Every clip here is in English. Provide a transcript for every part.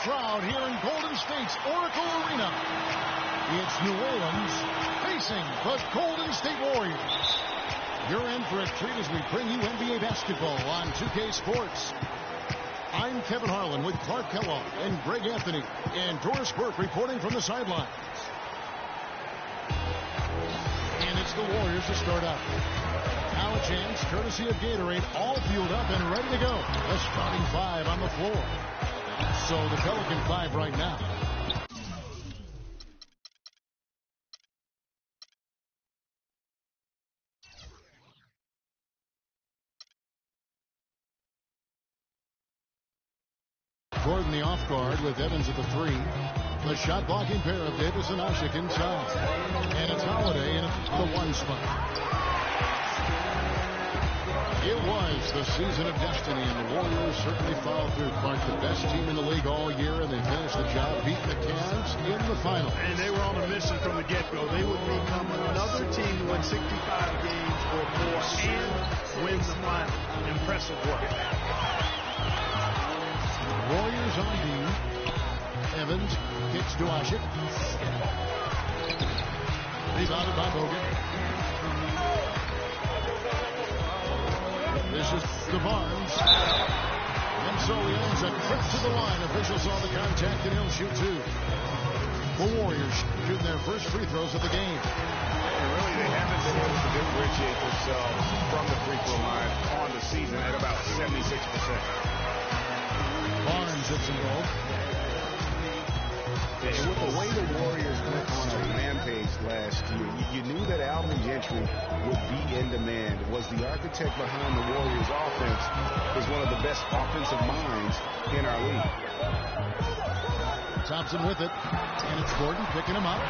Crowd here in Golden State's Oracle Arena. It's New Orleans facing the Golden State Warriors. You're in for a treat as we bring you NBA basketball on 2K Sports. I'm Kevin Harlan with Clark Kellogg and Greg Anthony and Doris Burke reporting from the sidelines. And it's the Warriors to start out. Now a chance, courtesy of Gatorade, all fueled up and ready to go. The starting five on the floor. So the Pelican five right now. Gordon the off guard with Evans at the three. The shot blocking pair of Davis and Ashik inside. And it's Holiday in the one spot. It was the season of destiny, and the Warriors certainly followed through. Clark, the best team in the league all year, and they finished the job beating the Cavs in the final. And they were on a mission from the get-go. They would become another team to win 65 games or more and win the final. Impressive work. Warriors on D. Evans kicks to Ashik. Rebounded by Bogut. This is the Barnes. And so he ends a trip to the line. Officials saw the contact and he'll shoot two. The Warriors shooting their first free throws of the game. And really, they haven't been able to differentiate themselves from the free throw line on the season at about 76%. Barnes hits and goal. And with the way the Warriors went on a rampage last year, you knew that Alvin Gentry would be in demand. Was the architect behind the Warriors' offense, is one of the best offensive minds in our league. Thompson with it, and it's Gordon picking him up.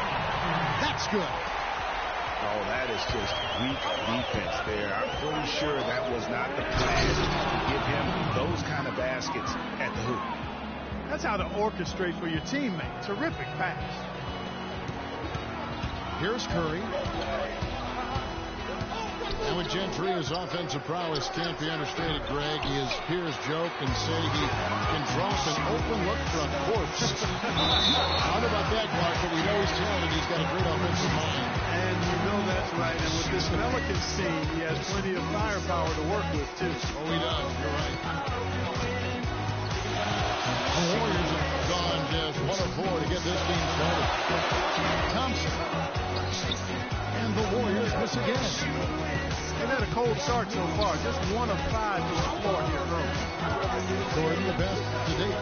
That's good. Oh, that is just weak defense there. I'm pretty sure that was not the plan to give him those kind of baskets at the hoop. That's how to orchestrate for your teammate. Terrific pass. Here's Curry. And with Gentry, his offensive prowess can't be understated, Greg. His peers joke and say he can drop an open look for a corpse. I don't know about that, Clark, but we know he's talented. He's got a great offensive mind. And you know that's right. And with this Pelicans team, he has plenty of firepower to work with, too. Oh, he does. You're right. The Warriors have gone just 1 of 4 to get this team started. Thompson. And the Warriors miss again. They've had a cold start so far. Just 1 of 5 to the floor here early. Gordon the best to date.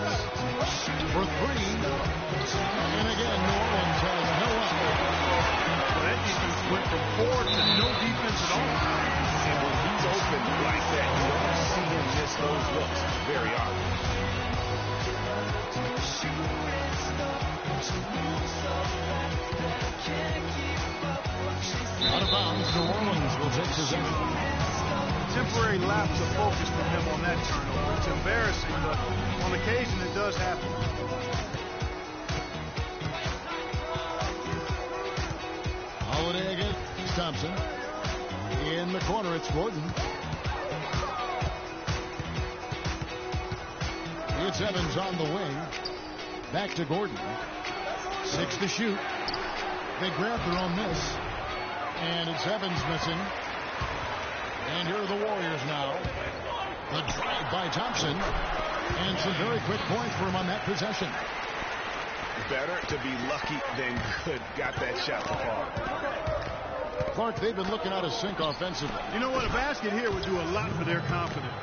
For 3. And again, New Orleans has no up. Well, that defense went from 4 to no defense at all. And when he's open like that, you don't see him miss those looks very often. Out of bounds, New Orleans will take possession. Temporary lapse of focus from him on that turnover. It's embarrassing, but on occasion it does happen. Holiday against Thompson. In the corner, it's Gordon. It's Evans on the wing. Back to Gordon. 6 to shoot. They grab their own miss. And it's Evans missing. And here are the Warriors now. The drive by Thompson. And some very quick points for him on that possession. Better to be lucky than good. Got that shot to fall. Clark, they've been looking out of sync offensively. You know what? A basket here would do a lot for their confidence.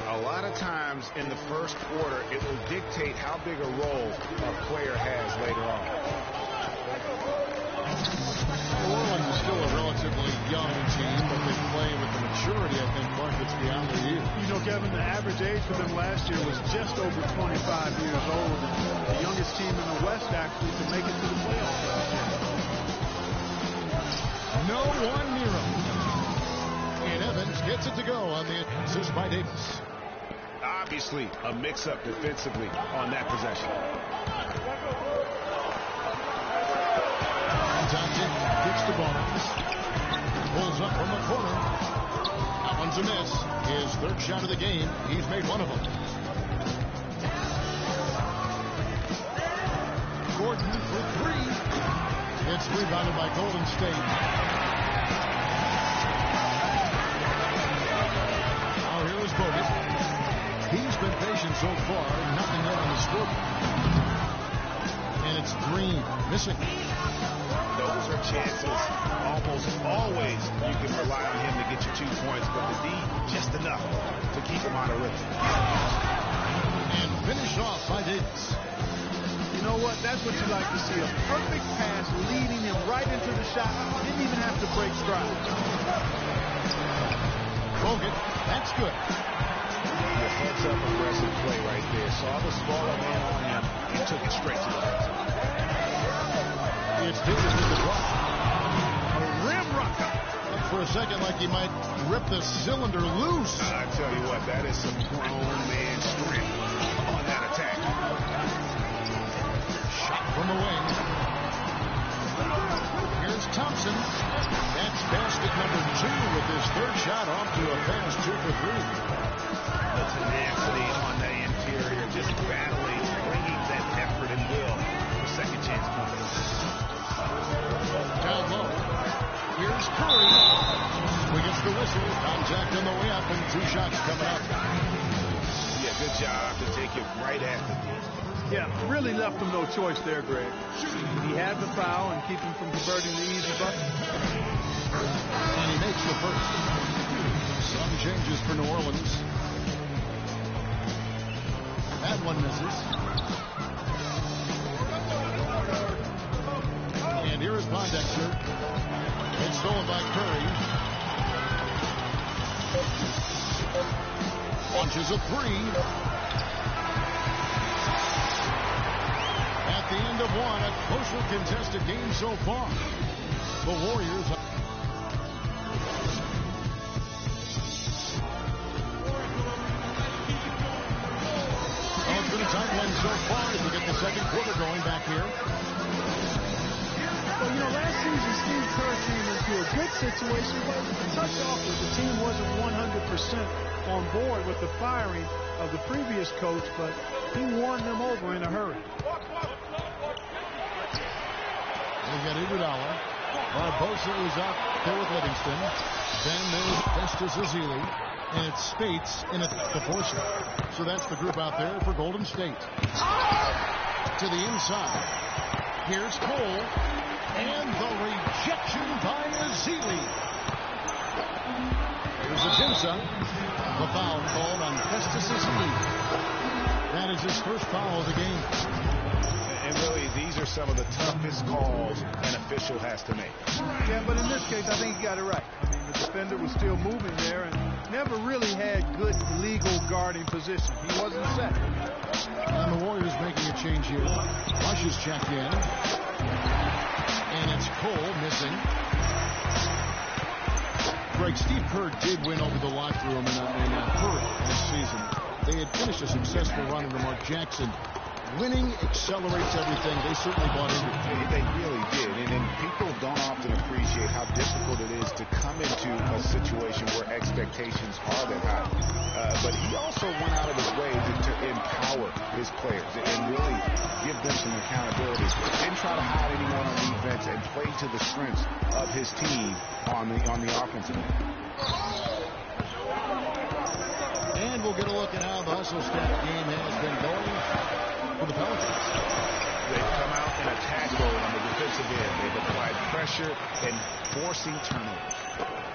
A lot of times in the first quarter, it will dictate how big a role a player has later on. New Orleans is still a relatively young team, but they play with the maturity, I think, Clark, that's beyond their years. You know, Kevin, the average age for them last year was just over 25 years old. And the youngest team in the West, actually, to make it to the playoffs last year. No one near him. And Evans gets it to go on the assist by Davis. Obviously, a mix-up defensively on that possession. Thompson kicks to Barnes. Pulls up from the corner. That one's a miss. His third shot of the game. He's made one of them. It's rebounded by Golden State. Now here is Bogut. He's been patient so far. Nothing yet on the scoreboard. And it's Green missing. Those are chances almost always you can rely on him to get you 2 points, but the D just enough to keep him out of rhythm. And finished off by Davis. You know what? That's what you like to see. A perfect pass leading him right into the shot. Didn't even have to break stride. Bogut, that's good. The heads-up aggressive play right there. Saw the smaller man on him and took it straight to the basket. It's Davis with the block. A rim rocker. Looked for a second like he might rip the cylinder loose. I tell you what, that is some grown man strength on that attack. Shot from the wing. Here's Thompson. That's basket number 2 with his third shot off to a fast 2 for 3. The tenacity on the interior, just battling, bringing that effort and will for second chance company. Down low. Here's Curry. He gets the whistle. Contact on the way up and 2 shots coming up. Yeah, good job to take it right at the D. Yeah, really left him no choice there, Greg. He had the foul and keep him from converting the easy bucket. And he makes the first. Some changes for New Orleans. That one misses. And here is Pondexter. It's stolen by Curry. Launches a 3. At the end of one, a closely contested game so far. The Warriors. Oh, it's been a tight one so far as we get the second quarter going back here. Well, you know, last season, Steve Kerr came into a good situation, but a touch off as the team wasn't 100% on board with the firing of the previous coach, but he won them over in a hurry. We got Iguodala. Barbosa is out there with Livingston. Then there's Festus Ezeli. And it's Spates in at the forcer. So that's the group out there for Golden State. To the inside. Here's Cole. And the rejection by Ezeli. Here's Ajinça. The foul called on Festus Ezeli. That is his first foul of the game. And really, these are some of the toughest calls an official has to make. Yeah, but in this case, I think he got it right. I mean, the defender was still moving there and never really had good legal guarding position. He wasn't set. And the Warriors making a change here. Rush is checked in. And it's Cole missing. Greg, Steve Kerr did win over the locker room in a hurry this season. They had finished a successful run under Mark Jackson. Winning accelerates everything. They certainly bought into it. They really did. And people don't often appreciate how difficult it is to come into a situation where expectations are that high. But he also went out of his way to empower his players and really give them some accountability. Didn't try to hide anyone on defense and play to the strengths of his team on the offensive end. And we'll get a look at how the hustle stat game has been going for the Pelicans. They've come out in attack mode on the defensive end. They've applied pressure and forcing turnovers.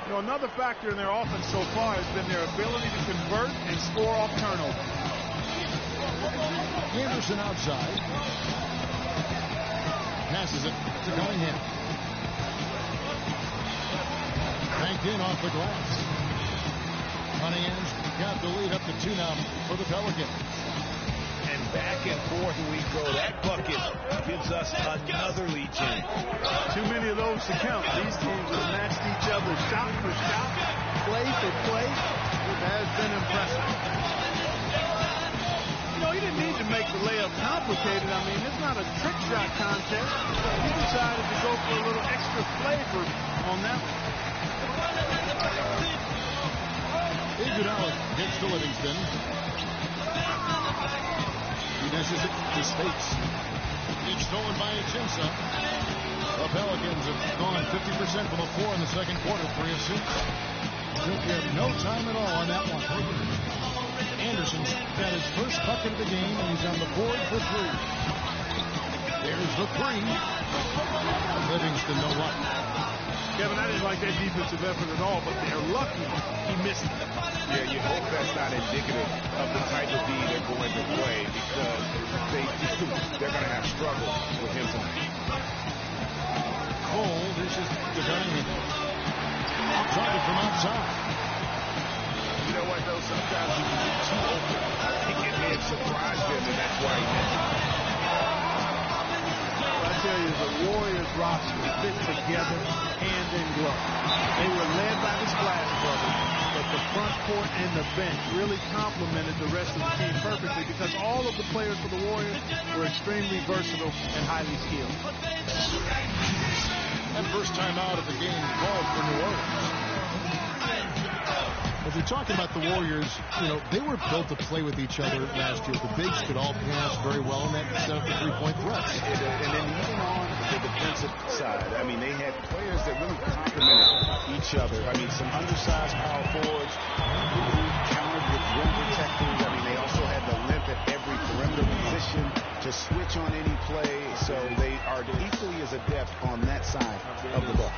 You know, another factor in their offense so far has been their ability to convert and score off turnovers. Anderson outside. Passes it to Cunningham. Banked in off the glass. Cunningham's got the lead up to 2 now for the Pelicans. And back and forth we go. That bucket gives us another lead change. Too many of those to count. These teams have matched each other shot for shot, play for play. It has been impressive. You know, he didn't need to make the layup complicated. I mean, it's not a trick shot contest. He decided to go for a little extra flavor on that one. Iguodala gets to Livingston. He messes it to Spates. It's stolen by Ajinça. The Pelicans have gone 50% from the floor in the second quarter, 3 of 6. Took him no time at all on that one. Anderson's got his first bucket of the game, and he's on the board for 3. There's the 3. Livingston, no luck. Kevin, I didn't like that defensive effort at all, but they're lucky he missed it. Yeah, you hope that's not indicative of the type of D they're going to play, because they're going to have struggles with him tonight. Cole, this is the gunning. Off target from outside. You know what, though? Sometimes you can get too open. I think it may have surprised him, and that's why he missed it. I tell you, the Warriors roster fit together hand in glove. They were led by the Splash Brothers, but the front court and the bench really complemented the rest of the team perfectly, because all of the players for the Warriors were extremely versatile and highly skilled. And first time out of the game called for New Orleans. If you're talking about the Warriors, you know, they were built to play with each other last year. The bigs could all pass very well, and that set up the three-point threats. And then even on the defensive side, I mean, they had players that really complemented each other. I mean, some undersized power forwards who countered with rim protectors. I mean, they also had the length at every perimeter position to switch on any play. So they are equally as adept on that side of the ball.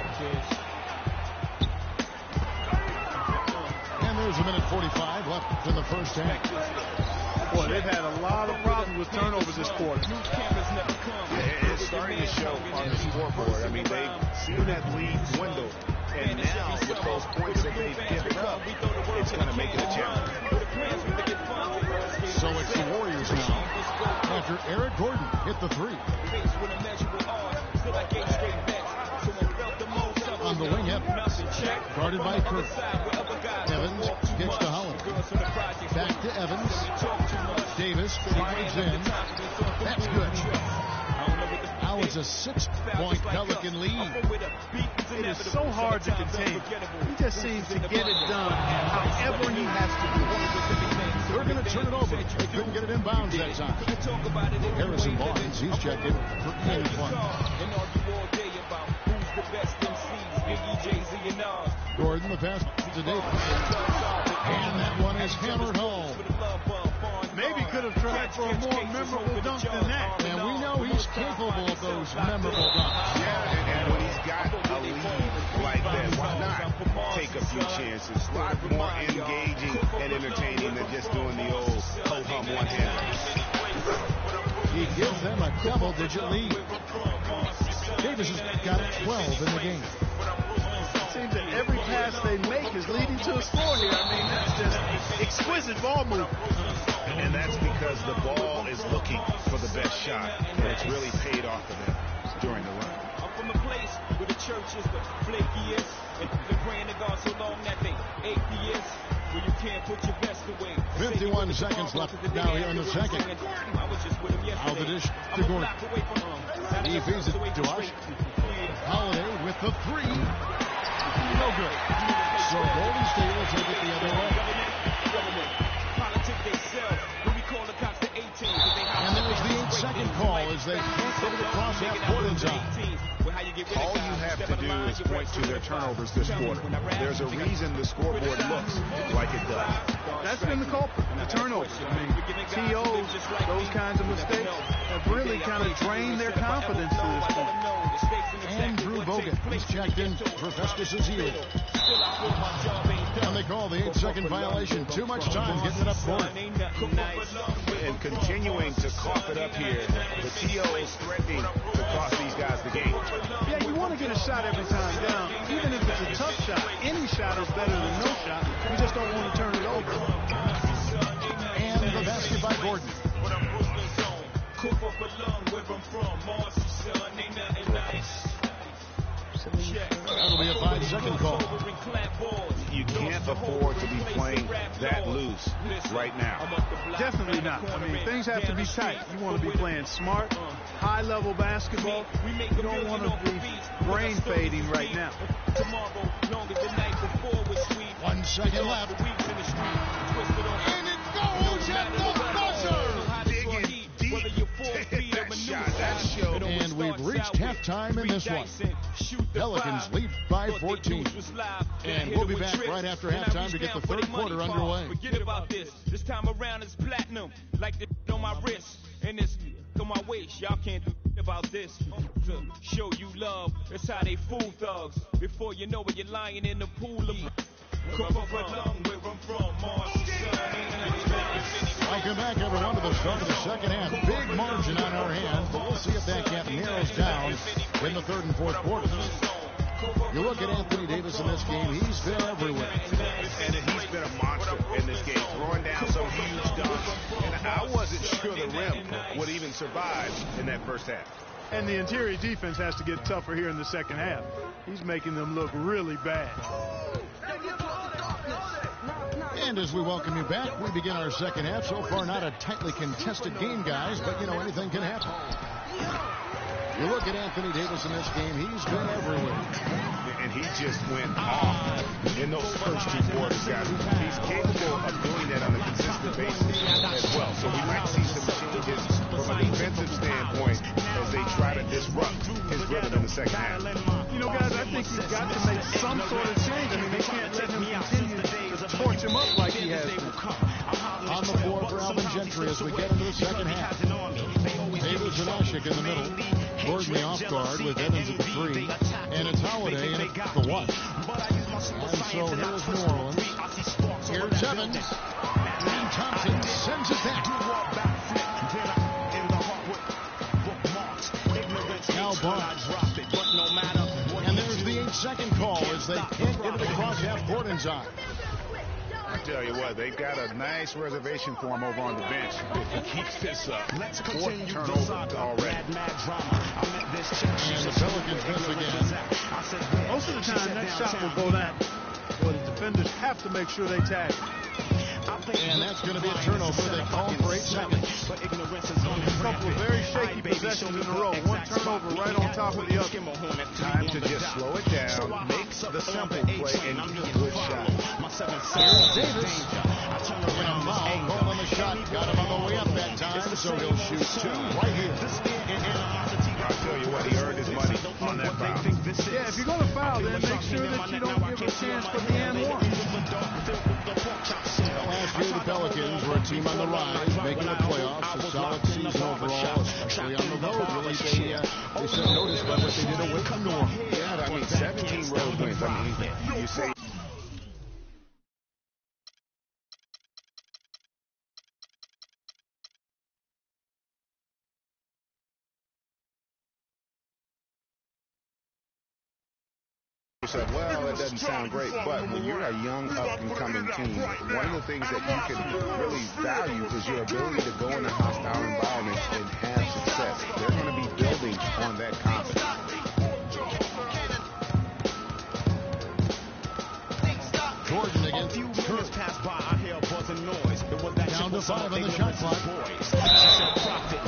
There's a minute 45 left in the first half. Boy, they've had a lot of problems with turnovers this quarter. It's starting to show on the scoreboard. I mean, they've seen that lead dwindle, and now with those points that they've given up, it's going to make it a challenge. So it's the Warriors now, after Eric Gordon hit the 3. On the wing, Evans, guarded by Kirk. Evans gets to Holland. Back to Evans. Davis drives in. That's good. Now it's a 6-point Pelican lead. It is so hard to contain. He just seems to get it done however he has to do it. They're going to turn it over. They couldn't get it inbounds that time. Harrison Barnes, he's checked in for any fun. Gordon, the pass to Davis. And that one is hammered home. Maybe could have tried for a more memorable dunk than that. And we know he's capable of those memorable dunks. Yeah, and when he's got a lead like that, why not take a few chances? A lot more engaging and entertaining than just doing the old ho-hum one-hander. He gives them a double-digit lead. Davis has got 12 in the game. Seems that every pass they make is leading to a score here. I mean, that's just exquisite ball movement. And that's because the ball is looking for the best shot, and it's really paid off for them during the run. I'm from a place where the church is the flakiest, and they're praying to God so long that they atheists, where you can't put your best away. 51 seconds left now here in the second. Out the dish to Gordon. He feeds it to Ush. Holiday with the 3. No good. So Golden State will take it the other way. And there was the 8-second call as they can't get it across half-court in time. All you have to do is point to their turnovers this quarter. There's a reason the scoreboard looks like it does. That's been the culprit, the turnovers. I mean, TOs, those kinds of mistakes have really kind of drained their confidence to this point. Andrew Bogut, he's checked in for Festus Ezeli. And they call the 8-second violation. Too much time getting it up court. And continuing to cough it up here, the TOs threatening to cost these guys the game. Yeah, you want to get a shot every time down. Even if it's a tough shot, any shot is better than no shot. You just don't want to turn it over. And the basket by Gordon. That'll be a 5-second call. You can't afford to be playing that loose right now. Definitely not. I mean, things have to be tight. You want to be playing smart, high-level basketball. You don't want to be brain fading right now. 1 second left. And it goes at the buzzer. Digging deep to hit that shot. That showed. And we've reached halftime in this one. Pelicans lead by 14. And we'll be back right after halftime to get the third quarter underway. Forget about this. This time around it's platinum, like the on my wrist and this on my waist. Y'all can't do about this. To show you love, that's how they fool thugs. Before you know it, you're lying in the pool of Welcome back, everyone, to the start of the second half. Big margin on our hands, but we'll see if that gap narrows down in the third and fourth quarters. You look at Anthony Davis in this game, he's been everywhere. And he's been a monster in this game, throwing down some huge dunks. And I wasn't sure the rim would even survive in that first half. And the interior defense has to get tougher here in the second half. He's making them look really bad. And as we welcome you back, we begin our second half. So far, not a tightly contested game, guys, but, you know, anything can happen. You look at Anthony Davis in this game, he's been everywhere. And he just went off in those first two quarters, guys. He's capable of doing that on a consistent basis as well. So we might see some changes from a defensive standpoint as they try to disrupt his rhythm in the second half. You know, guys, I think he's got to make some sort of change. I mean, they can't let him continue to torch him up like he has been. On the floor for Alvin Gentry as we get into the second half. Davis and Ashik in the middle. Gordon the off guard with Evans at the 3. And it's Holiday in at the 1. And so here's New Orleans. Here's Evans. And Thompson sends it back. Now Barnes. And there's the 8-second call as they can't get it across half court in time. I tell you what, they've got a nice reservation for him over on the bench. If he keeps this up, fourth turnover already. And the Pelicans miss again. Most of the time, that shot will go down. Well, the defenders have to make sure they tag it. And that's going to be a turnover. They call for 8 seconds. A couple of very shaky possessions in a row. One turnover right on top of the other. Time to just slow it down, make the simple play, and get a good shot. Here's Davis. And a foul called on the shot. Got him on the way up that time, so he'll shoot 2 right here. I'll tell you what, he earned his money on that foul. Yeah, if you're going to foul, then make sure that you don't give a chance for the and one. Last year, the Pelicans were a team on the rise, making the playoffs. A solid season overall, especially on the road. Really, they set notice by what they did away from New Orleans. Yeah, I mean, 17 road wins. I mean, you say. Well, that doesn't sound great, but when you're a young, up-and-coming team, one of the things that you can really value is your ability to go in a hostile environment and have success. They're going to be building on that confidence. Gordon against Curry. Down to 5 on the shot clock.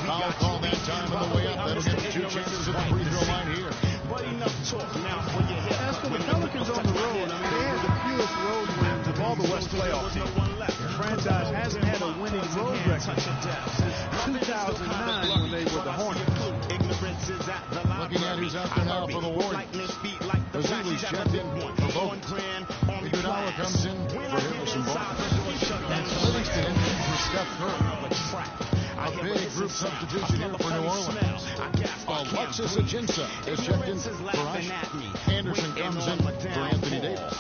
Foul call that time on the way up. That'll get 2 chances at the free throw line here. As for the Pelicans on the road, I mean, they had the fewest road wins of all the West playoff teams. The franchise hasn't had a winning road record since 2009 when they were the Hornets. Looking at who's out there now for the Warriors. Bazili's checked in for both. Iguodala comes in for Harrison Barnes. And Livingston in for Steph Curry. A big group substitution here for New Orleans. Alexis Ajinça is checked in for Ice. Anderson comes in for Anthony Davis.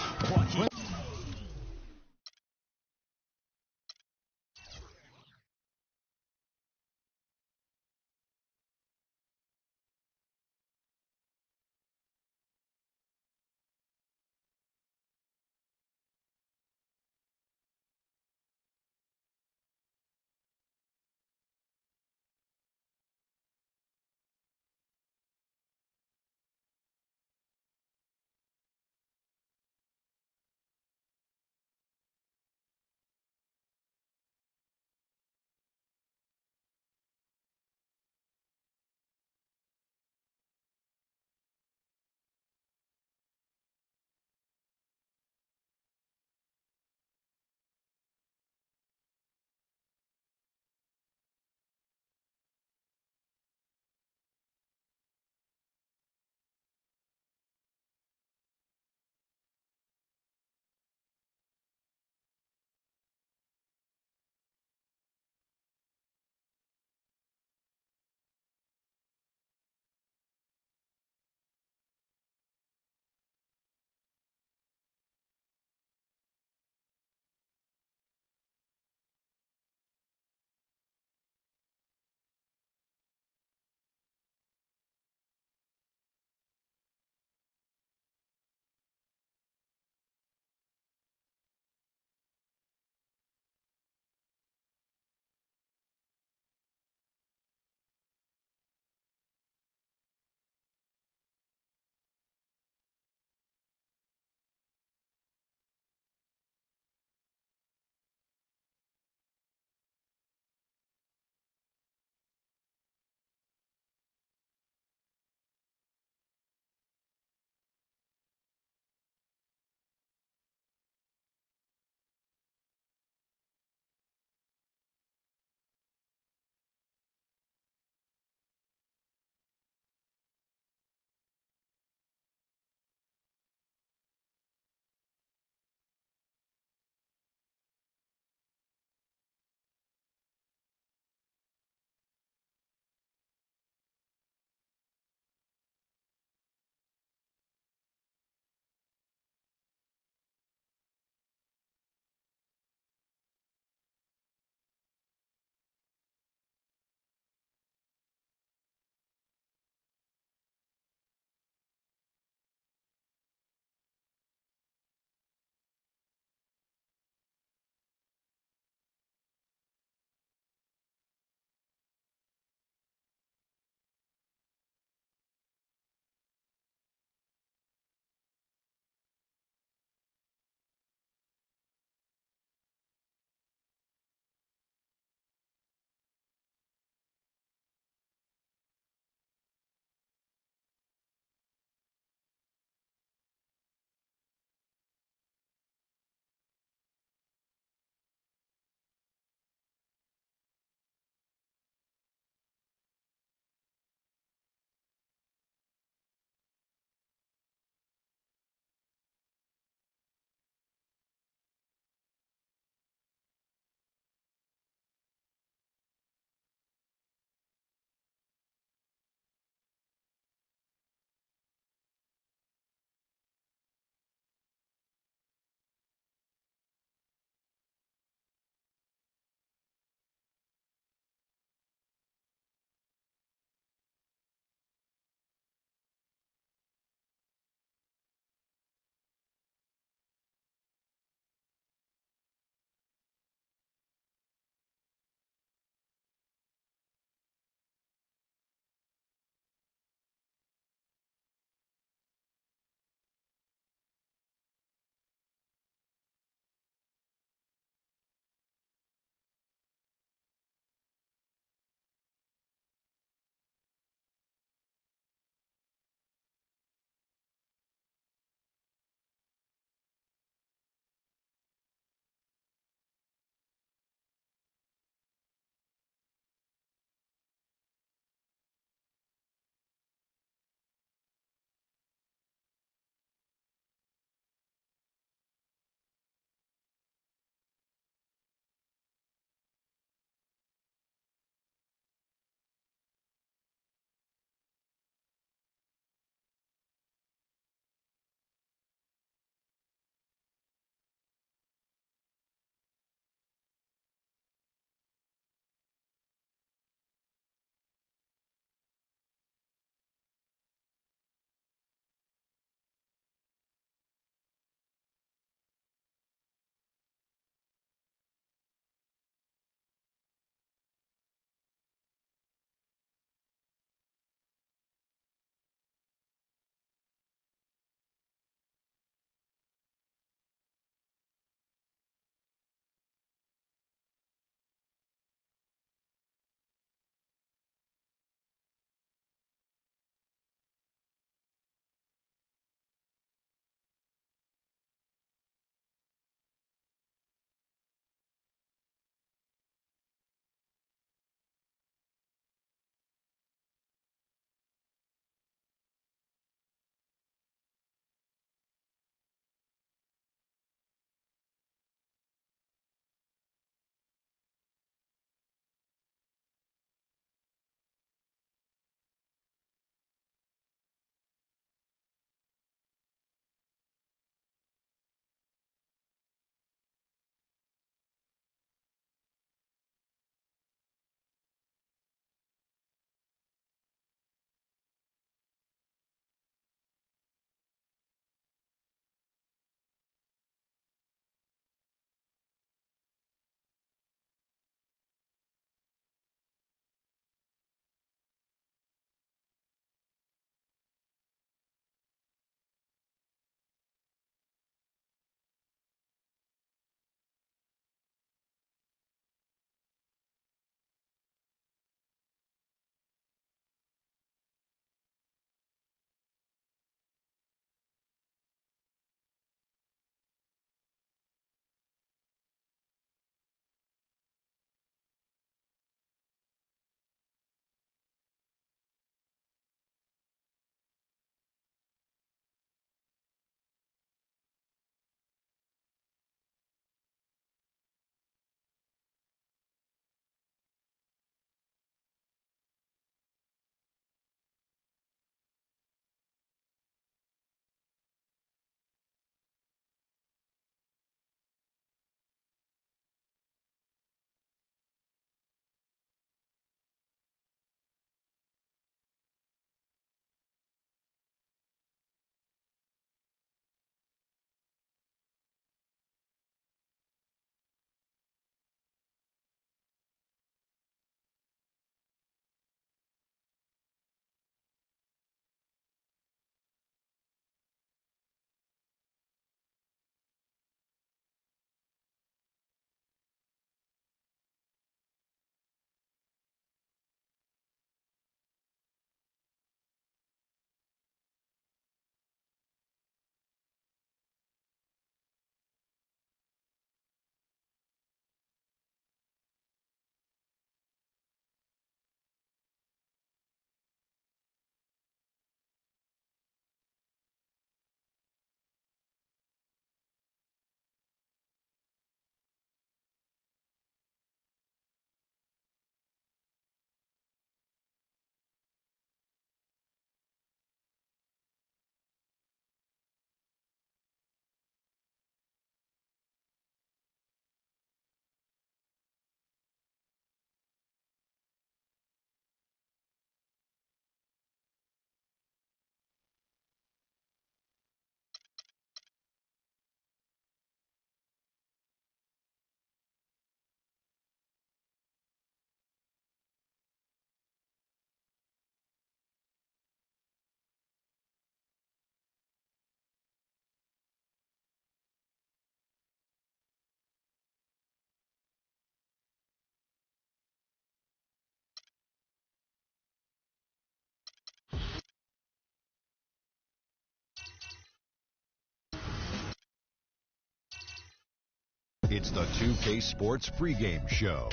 It's the 2K Sports pregame show.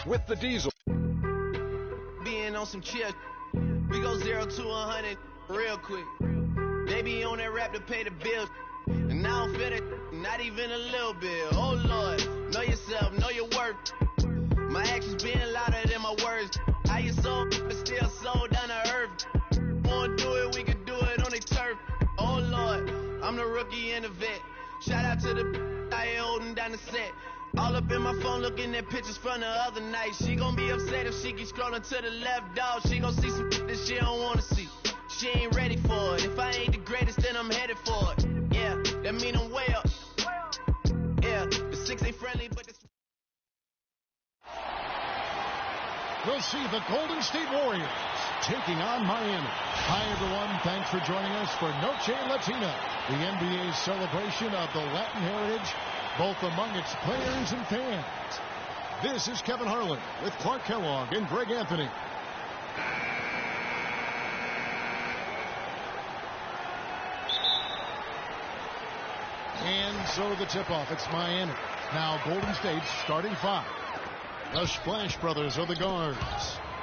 With the Diesel. Being on some chill, we go 0 to 100 real quick. They be on that rap to pay the bills, and I don't feel it, not even a little bit. Oh Lord, know yourself, know your worth. My actions being louder than my words. How you so, but still slow down to earth. Wanna do it, we can do it on the turf. Oh Lord, I'm the rookie and the vet. Shout out to the I ain't holding down the set. All up in my phone looking at pictures from the other night. She gon' be upset if she keeps scrolling to the left, dog. She gon' see some that she don't wanna see. She ain't ready for it. If I ain't the greatest, then I'm headed for it. Yeah, that mean I'm way up. Yeah, the 6 ain't friendly, but the... We'll see the Golden State Warriors taking on Miami. Hi, everyone. Thanks for joining us for Noche Latina, the NBA's celebration of the Latin heritage, both among its players and fans. This is Kevin Harlan with Clark Kellogg and Greg Anthony. And so the tip-off, it's Miami. Now Golden State's starting 5. The Splash Brothers are the guards.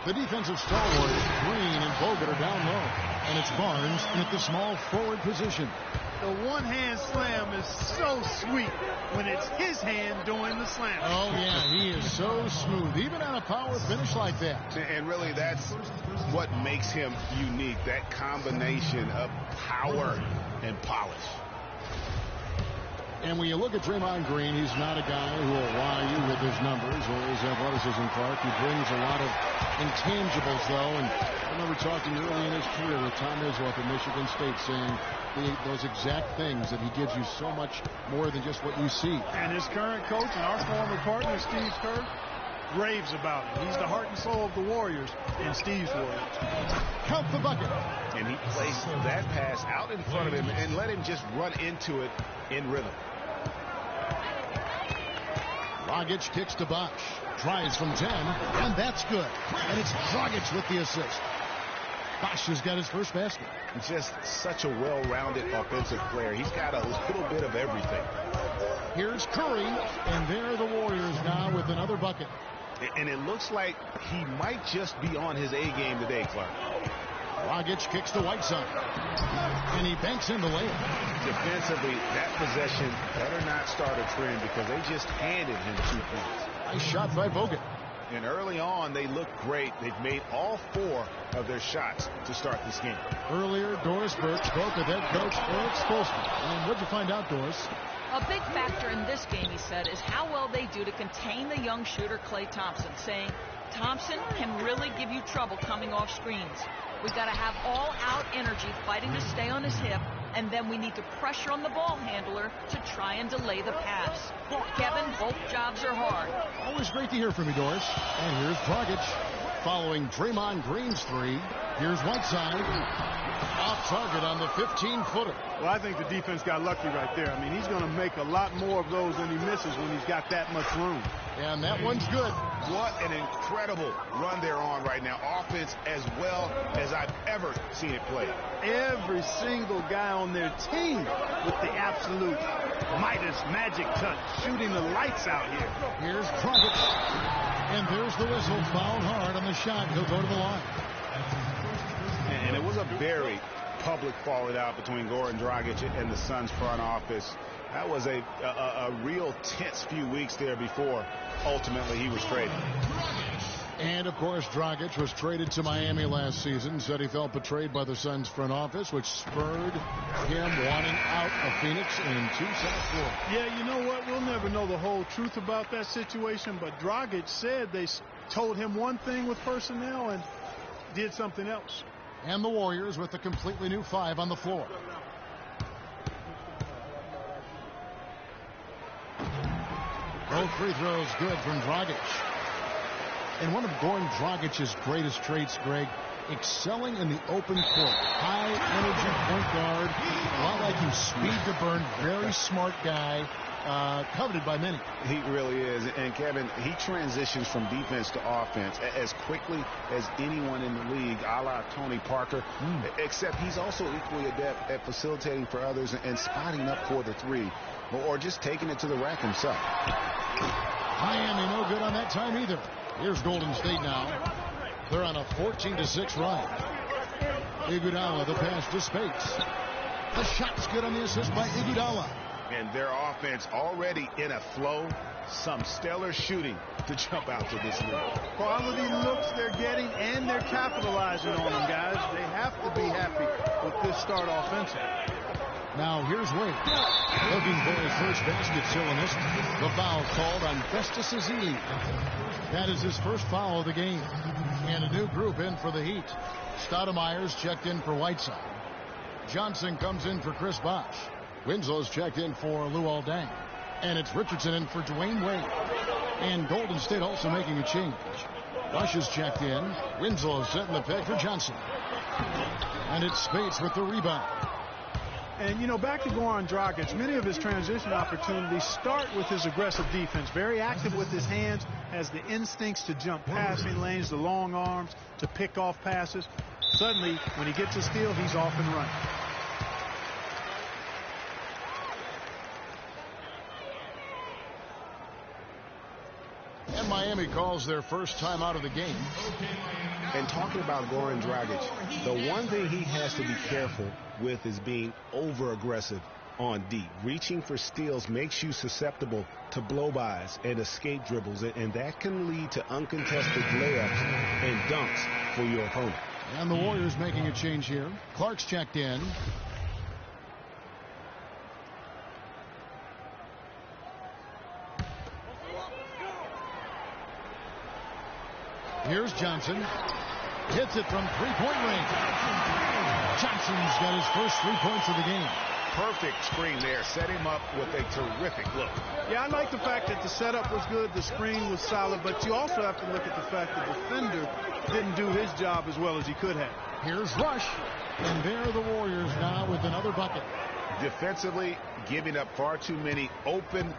The defensive stalwarts, Green and Bogut, are down low. And it's Barnes at the small forward position. The one-hand slam is so sweet when it's his hand doing the slam. Oh, yeah, he is so smooth, even on a power finish like that. And really, that's what makes him unique, that combination of power and polish. And when you look at Draymond Green, he's not a guy who will wow you with his numbers or his athleticism, Clark. He brings a lot of intangibles, though. And I remember talking early in his career with Tom Izzo at Michigan State saying those exact things, that he gives you so much more than just what you see. And his current coach and our former partner, Steve Kerr, raves about him. He's the heart and soul of the Warriors, in Steve's words. Count the bucket. And he placed that pass out in front of him and let him just run into it in rhythm. Dragic kicks to Bosh. Drives from 10, and that's good. And it's Dragic with the assist. Bosh has got his first basket. Just such a well-rounded offensive player. He's got a little bit of everything. Here's Curry, and there are the Warriors now with another bucket. And it looks like he might just be on his A game today, Clark. Dragic kicks to Whiteside, and he banks in the layup. Defensively, that possession better not start a trend because they just handed him 2 points. Nice shot by Bogut. And early on, they look great. They've made all 4 of their shots to start this game. Earlier, Doris Burke spoke with head coach Eric Spoelstra. And what'd you find out, Doris? A big factor in this game, he said, is how well they do to contain the young shooter Klay Thompson, saying Thompson can really give you trouble coming off screens. We've got to have all-out energy fighting to stay on his hip, and then we need to pressure on the ball handler to try and delay the pass. Kevin, both jobs are hard. Always great to hear from you, Doris. And here's Dragic following Draymond Green's 3. Here's Whiteside. Off target on the 15-footer. Well, I think the defense got lucky right there. I mean, he's going to make a lot more of those than he misses when he's got that much room. And that one's good. What an incredible run they're on right now. Offense as well as I've ever seen it play. Every single guy on their team with the absolute Midas magic touch, shooting the lights out here. Here's Dragic. And there's the whistle. Fouled hard on the shot. He'll go to the line. And it was a very public falling out between Goran Dragic and the Suns front office. That was a real tense few weeks there before ultimately he was traded. And, of course, Dragic was traded to Miami last season. Said he felt betrayed by the Suns front office, which spurred him wanting out of Phoenix and to South Florida. Yeah, you know what? We'll never know the whole truth about that situation, but Dragic said they told him one thing with personnel and did something else. And the Warriors with a completely new 5 on the floor. Both free throws good from Dragic. And one of Goran Dragic's greatest traits, Greg, excelling in the open court. High energy point guard, a lot like him, speed to burn, very smart guy. coveted by many. He really is. And, Kevin, he transitions from defense to offense as quickly as anyone in the league, a la Tony Parker, except he's also equally adept at facilitating for others and spotting up for the three, or just taking it to the rack himself. Miami no good on that time either. Here's Golden State now. They're on a 14-6 run. Iguodala, the pass to Spates. The shot's good on the assist by Iguodala. And their offense already in a flow. Some stellar shooting to jump out to this league. Quality looks they're getting, and they're capitalizing on them, guys. They have to be happy with this start offensively. Now here's Wade. Looking for his first basket, Silenist. The foul called on Festus Ezeli. That is his first foul of the game. And a new group in for the Heat. Stoudemire's checked in for Whiteside. Johnson comes in for Chris Bosh. Winslow's checked in for Luol Deng. And it's Richardson in for Dwayne Wade. And Golden State also making a change. Rush is checked in. Winslow setting the pick for Johnson. And it's Spates with the rebound. And, you know, back to Goran Dragic, many of his transition opportunities start with his aggressive defense. Very active with his hands, has the instincts to jump passing lanes, the long arms to pick off passes. Suddenly, when he gets a steal, he's off and running. And Miami calls their first time out of the game. And talking about Goran Dragic, the one thing he has to be careful with is being over-aggressive on D. Reaching for steals makes you susceptible to blow-bys and escape dribbles, and that can lead to uncontested layups and dunks for your opponent. And the Warriors making a change here. Clark's checked in. Here's Johnson. Hits it from three-point range. Johnson's got his first 3 points of the game. Perfect screen there. Set him up with a terrific look. Yeah, I like the fact that the setup was good, the screen was solid, but you also have to look at the fact the defender didn't do his job as well as he could have. Here's Rush. And there are the Warriors now with another bucket. Defensively, giving up far too many open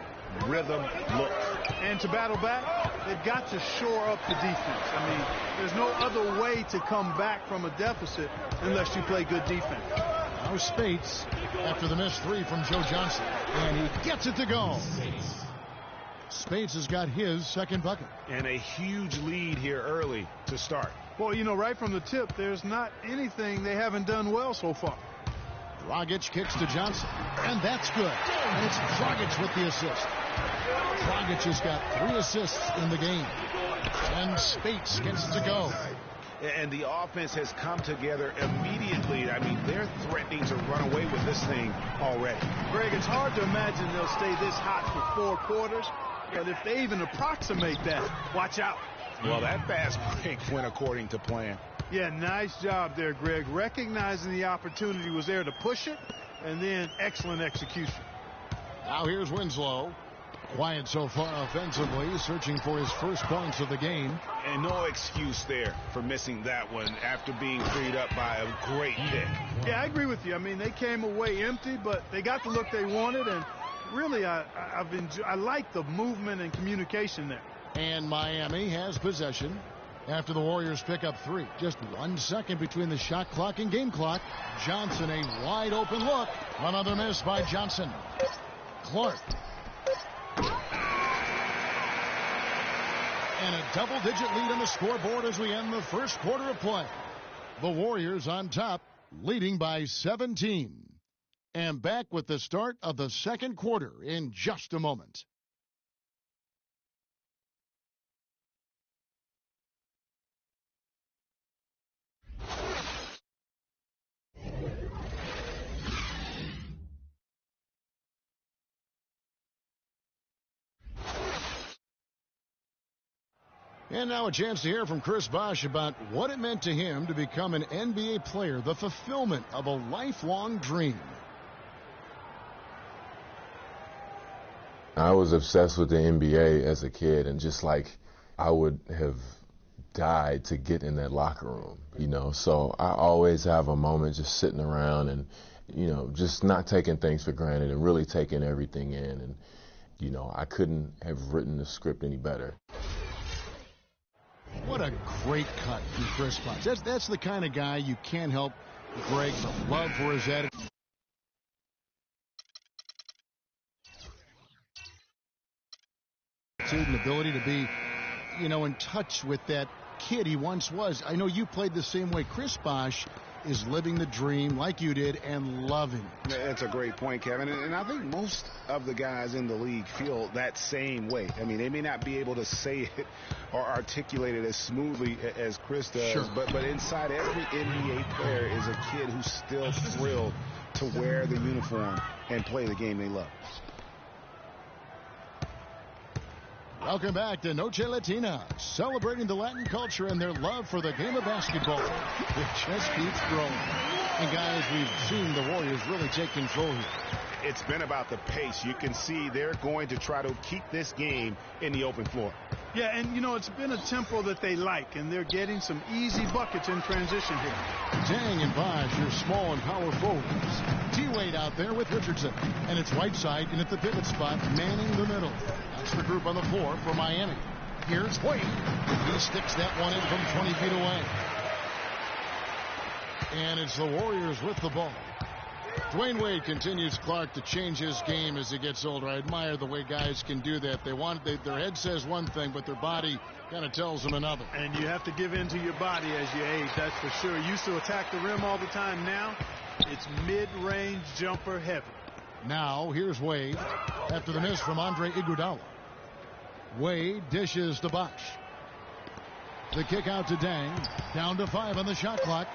rhythm looks. And to battle back, they've got to shore up the defense. I mean, there's no other way to come back from a deficit unless you play good defense. Now Spates after the missed three from Joe Johnson. And he gets it to go. Spates has got his second bucket. And a huge lead here early to start. Well, you know, right from the tip, there's not anything they haven't done well so far. Dragic kicks to Johnson. And that's good. And it's Dragic with the assist. Dragic has got 3 assists in the game. And Spates gets it to go. And the offense has come together immediately. I mean, they're threatening to run away with this thing already. Greg, it's hard to imagine they'll stay this hot for 4 quarters. But if they even approximate that, watch out. Well, that fast break went according to plan. Yeah, nice job there, Greg. Recognizing the opportunity was there to push it, and then excellent execution. Now here's Winslow. Quiet so far offensively, searching for his first points of the game. And no excuse there for missing that one after being freed up by a great pick. Yeah, I agree with you. I mean, they came away empty, but they got the look they wanted, and really, I like the movement and communication there. And Miami has possession after the Warriors pick up 3. Just 1 second between the shot clock and game clock. Johnson, a wide open look. Another miss by Johnson. Clark. And a double-digit lead on the scoreboard as we end the first quarter of play. The Warriors on top, leading by 17. And back with the start of the second quarter in just a moment. And now a chance to hear from Chris Bosh about what it meant to him to become an NBA player, the fulfillment of a lifelong dream. I was obsessed with the NBA as a kid, and just like I would have died to get in that locker room, you know. So I always have a moment just sitting around and, you know, just not taking things for granted and really taking everything in. And, You know, I couldn't have written the script any better. What a great cut from Chris Bosh. That's the kind of guy you can't help Greg's love for his attitude. And ability to be, you know, in touch with that kid he once was. I know you played the same way. Chris Bosh is living the dream like you did and loving it. That's a great point, Kevin. And I think most of the guys in the league feel that same way. I mean, they may not be able to say it or articulate it as smoothly as Chris does, sure. but inside every NBA player is a kid who's still thrilled to wear the uniform and play the game they love. Welcome back to Noche Latina, celebrating the Latin culture and their love for the game of basketball. It just keeps growing. And guys, we've seen the Warriors really take control here. It's been about the pace. You can see they're going to try to keep this game in the open floor. Yeah, and, you know, it's been a tempo that they like, and they're getting some easy buckets in transition here. Dang and Bosh, your small and power forwards. T-Wade out there with Richardson. And it's Whiteside in at the pivot spot, manning the middle. That's the group on the floor for Miami. Here's Wade. He sticks that one in from 20 feet away. And it's the Warriors with the ball. Dwayne Wade continues, Clark, to change his game as he gets older. I admire the way guys can do that. Their head says one thing, but their body kind of tells them another. And you have to give in to your body as you age, that's for sure. Used to attack the rim all the time. Now it's mid-range jumper heavy. Now here's Wade after the miss from Andre Iguodala. Wade dishes to Bosh. The kick out to Dang. Down to 5 on the shot clock.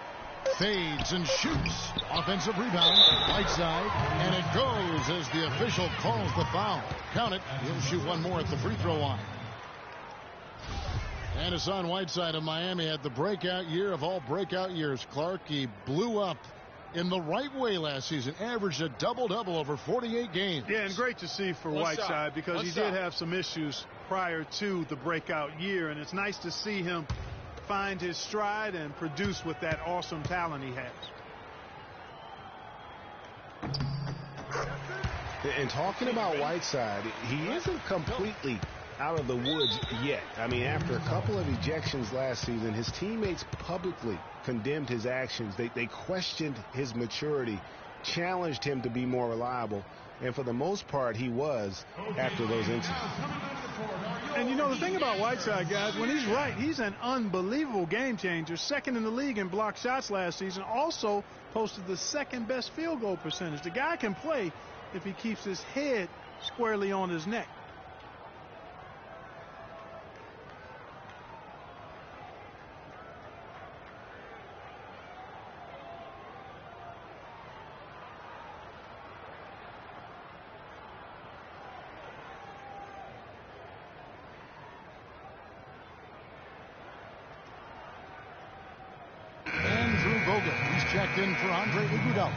Fades and shoots. Offensive rebound. Right side. And it goes as the official calls the foul. Count it. He'll shoot one more at the free throw line. And Hassan Whiteside of Miami had the breakout year of all breakout years. Clark, he blew up in the right way last season. Averaged a double-double over 48 games. Yeah, and great to see for Whiteside because he did have some issues prior to the breakout year. And it's nice to see him find his stride and produce with that awesome talent he has. And talking about Whiteside, he isn't completely out of the woods yet. I mean, after a couple of ejections last season, his teammates publicly condemned his actions. They questioned his maturity, challenged him to be more reliable, and for the most part, he was after those incidents. And you know, the thing about Whiteside, guys, when he's right, he's an unbelievable game changer. Second in the league in block shots last season. Also posted the second best field goal percentage. The guy can play if he keeps his head squarely on his neck. He's checked in for Andre Iguodala.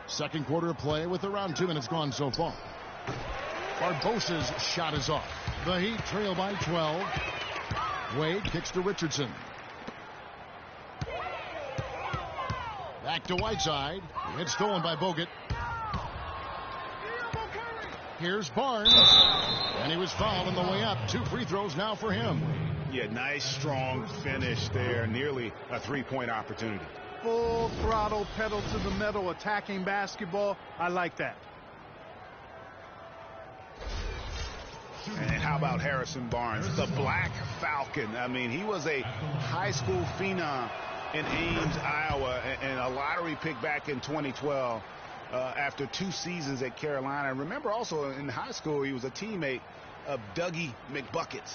Second quarter of play with around 2 minutes gone so far. Barbosa's shot is off. The Heat trail by 12. Wade kicks to Richardson. Back to Whiteside. It's stolen by Bogut. Here's Barnes. And he was fouled on the way up. 2 free throws now for him. Yeah, nice, strong finish there. Nearly a three-point opportunity. Full throttle, pedal to the metal, attacking basketball. I like that. And how about Harrison Barnes, the Black Falcon? I mean, he was a high school phenom in Ames, Iowa, and a lottery pick back in 2012 after 2 seasons at Carolina. Remember also in high school, he was a teammate of Dougie McBuckets.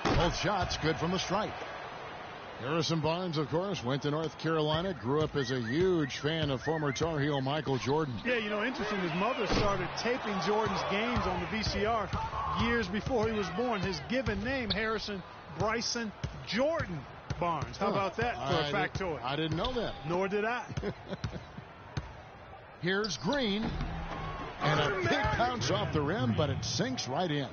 Both shots good from the stripe. Harrison Barnes, of course, went to North Carolina, grew up as a huge fan of former Tar Heel Michael Jordan. Yeah, you know, interesting, his mother started taping Jordan's games on the VCR years before he was born. His given name, Harrison Bryson Jordan Barnes. How about that for a factoid? I didn't know that. Nor did I. Here's Green. And a big bounce off the rim, but it sinks right in.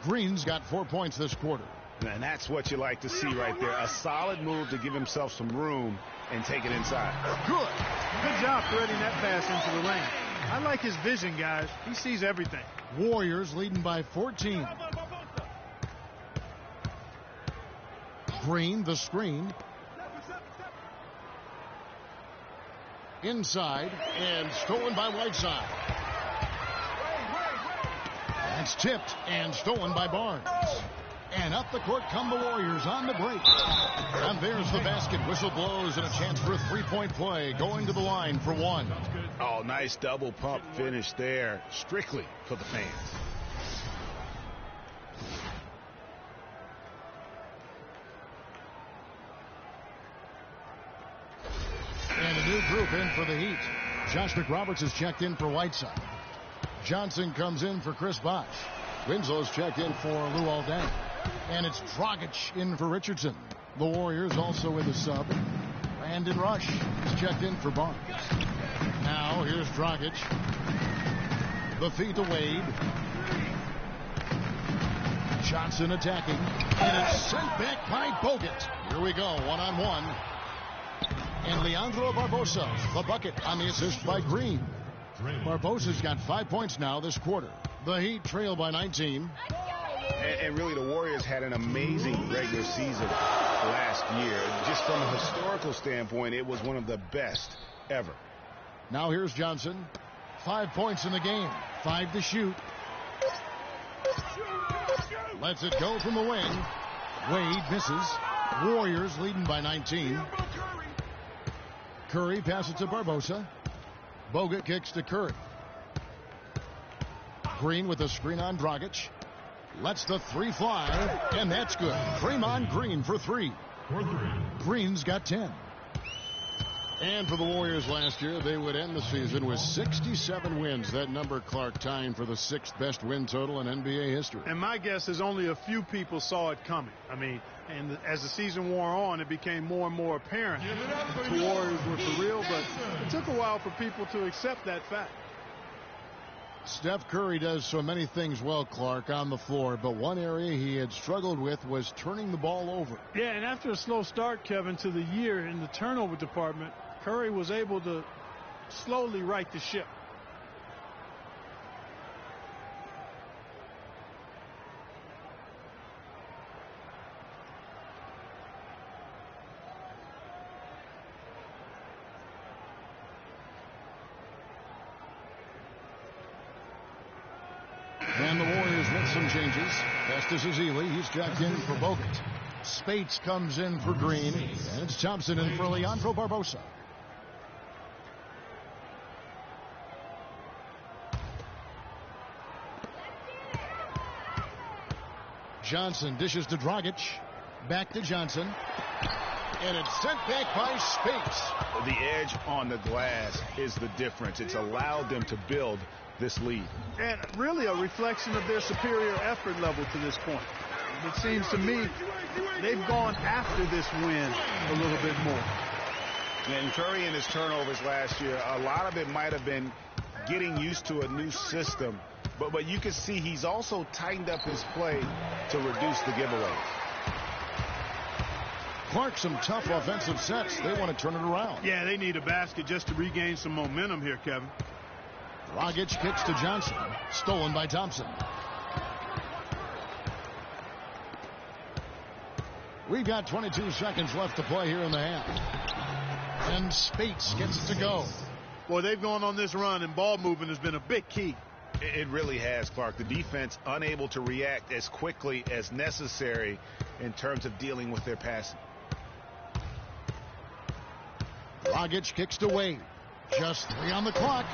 Green's got 4 points this quarter. And that's what you like to see right there. A solid move to give himself some room and take it inside. Good job threading that pass into the lane. I like his vision, guys. He sees everything. Warriors leading by 14. Green, the screen. Inside, and stolen by Whiteside. That's tipped and stolen by Barnes. And up the court come the Warriors on the break. And there's the basket. Whistle blows and a chance for a three-point play. Going to the line for one. Oh, nice double pump finish there. Strictly for the fans. And a new group in for the Heat. Josh McRoberts is checked in for Whiteside. Johnson comes in for Chris Bosh. Winslow's checked in for Lou Aldang. And it's Dragic in for Richardson. The Warriors also in the sub. Brandon Rush is checked in for Barnes. Now here's Dragic. The feed to Wade. Johnson attacking. And it's sent back by Bogut. Here we go, one-on-one. And Leandro Barbosa, the bucket on the assist by Green. Barbosa's got 5 points now this quarter. The Heat trail by 19. And really, the Warriors had an amazing regular season last year. Just from a historical standpoint, it was one of the best ever. Now here's Johnson. 5 points in the game. 5 to shoot. Lets it go from the wing. Wade misses. Warriors leading by 19. Curry passes to Barbosa. Bogut kicks to Curry. Green with a screen on Dragic. Lets the three fly, and that's good. Draymond Green for three. Green's got 10. And for the Warriors last year, they would end the season with 67 wins. That number, Clark, tying for the 6th best win total in NBA history. And my guess is only a few people saw it coming. I mean, and as the season wore on, it became more and more apparent the Warriors were for real, but it took a while for people to accept that fact. Steph Curry does so many things well, Clark, on the floor, but one area he had struggled with was turning the ball over. Yeah, and after a slow start, Kevin, to the year in the turnover department, Curry was able to slowly right the ship. And the Warriors with some changes. Festus Ezeli, he's checked in for Bogut. Spates comes in for Green. And it's Thompson in for Leandro Barbosa. Johnson dishes to Dragic. Back to Johnson. And it's sent back by Spates. The edge on the glass is the difference. It's allowed them to build this lead. And really a reflection of their superior effort level to this point. It seems to me they've gone after this win a little bit more. And Curry and his turnovers last year, a lot of it might have been getting used to a new system. But you can see he's also tightened up his play to reduce the giveaways. Clark, some tough offensive sets. They want to turn it around. Yeah, they need a basket just to regain some momentum here, Kevin. Dragic kicks to Johnson. Stolen by Thompson. We've got 22 seconds left to play here in the half. And Spates gets it to go. Boy, they've gone on this run, and ball movement has been a big key. It really has, Clark. The defense unable to react as quickly as necessary in terms of dealing with their passing. Dragic kicks to Wade. Just 3 on the clock.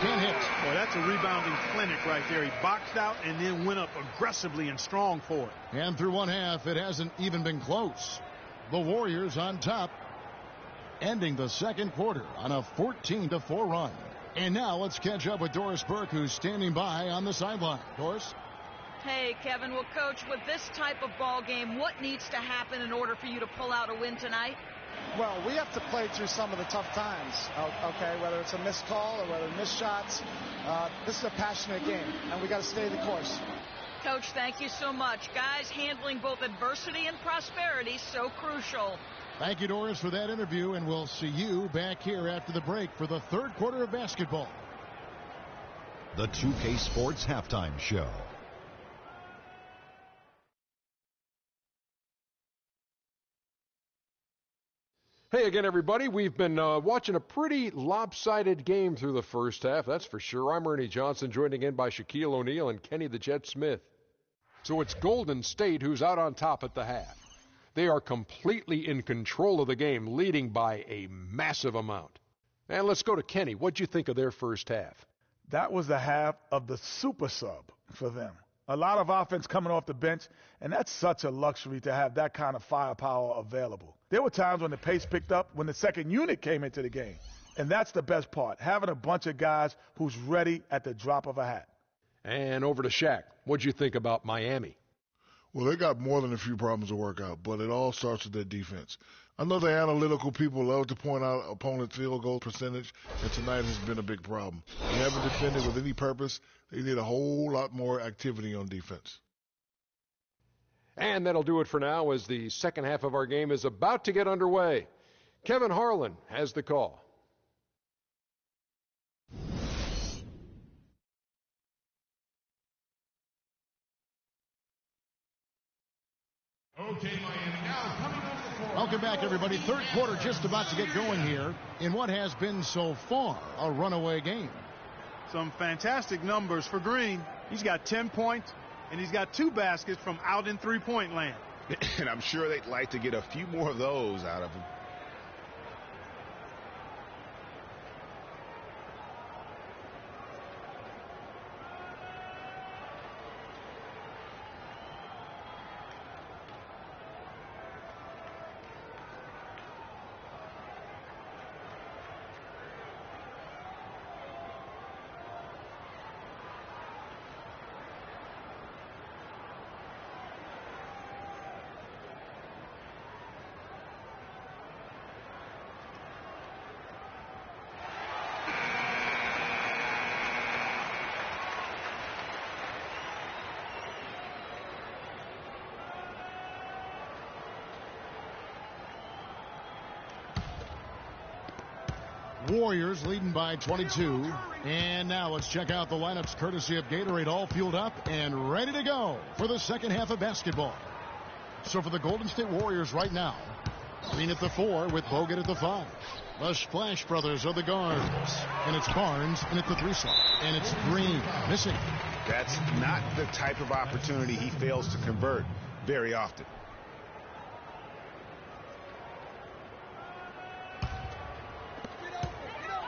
Can't hit. Boy, that's a rebounding clinic right there. He boxed out and then went up aggressively and strong for it. And through one half, it hasn't even been close. The Warriors on top, ending the second quarter on a 14-4 run. And now let's catch up with Doris Burke, who's standing by on the sideline. Doris? Hey, Kevin. Well, Coach, with this type of ball game, what needs to happen in order for you to pull out a win tonight? Well, we have to play through some of the tough times, okay, whether it's a missed call or whether missed shots. This is a passionate game, and we got to stay the course. Coach, thank you so much. Guys, handling both adversity and prosperity, so crucial. Thank you, Doris, for that interview, and we'll see you back here after the break for the third quarter of basketball. The 2K Sports Halftime Show. Hey again, everybody. We've been watching a pretty lopsided game through the first half, that's for sure. I'm Ernie Johnson, joined again by Shaquille O'Neal and Kenny the Jet Smith. So it's Golden State who's out on top at the half. They are completely in control of the game, leading by a massive amount. And let's go to Kenny. What'd you think of their first half? That was the half of the super sub for them. A lot of offense coming off the bench, and that's such a luxury to have that kind of firepower available. There were times when the pace picked up when the second unit came into the game, and that's the best part, having a bunch of guys who's ready at the drop of a hat. And over to Shaq. What'd you think about Miami? Well, they got more than a few problems to work out, but it all starts with their defense. I know the analytical people love to point out opponent field goal percentage, and tonight has been a big problem. They haven't defended with any purpose. They need a whole lot more activity on defense. And that'll do it for now as the second half of our game is about to get underway. Kevin Harlan has the call. Okay, Miami, now coming over the court. Welcome back, everybody. Third quarter just about to get going here in what has been so far a runaway game. Some fantastic numbers for Green. He's got 10 points, and he's got 2 baskets from out in three-point land. And I'm sure they'd like to get a few more of those out of him. Warriors leading by 22. And now let's check out the lineups courtesy of Gatorade, all fueled up and ready to go for the second half of basketball. So for the Golden State Warriors right now, Green at the 4 with Bogut at the 5. The Splash Brothers are the guards. And it's Barnes in at the 3 slot. And it's Green missing. That's not the type of opportunity he fails to convert very often.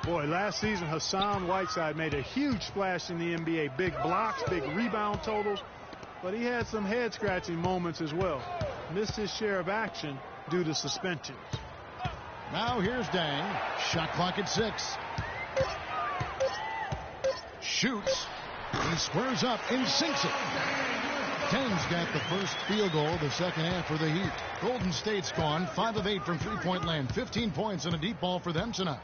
Boy, last season, Hassan Whiteside made a huge splash in the NBA. Big blocks, big rebound totals. But he had some head-scratching moments as well. Missed his share of action due to suspensions. Now here's Dang. Shot clock at 6. Shoots. He squares up and sinks it. Dang's got the first field goal of the second half for the Heat. Golden State's gone 5 of 8 from three-point land. 15 points and a deep ball for them tonight.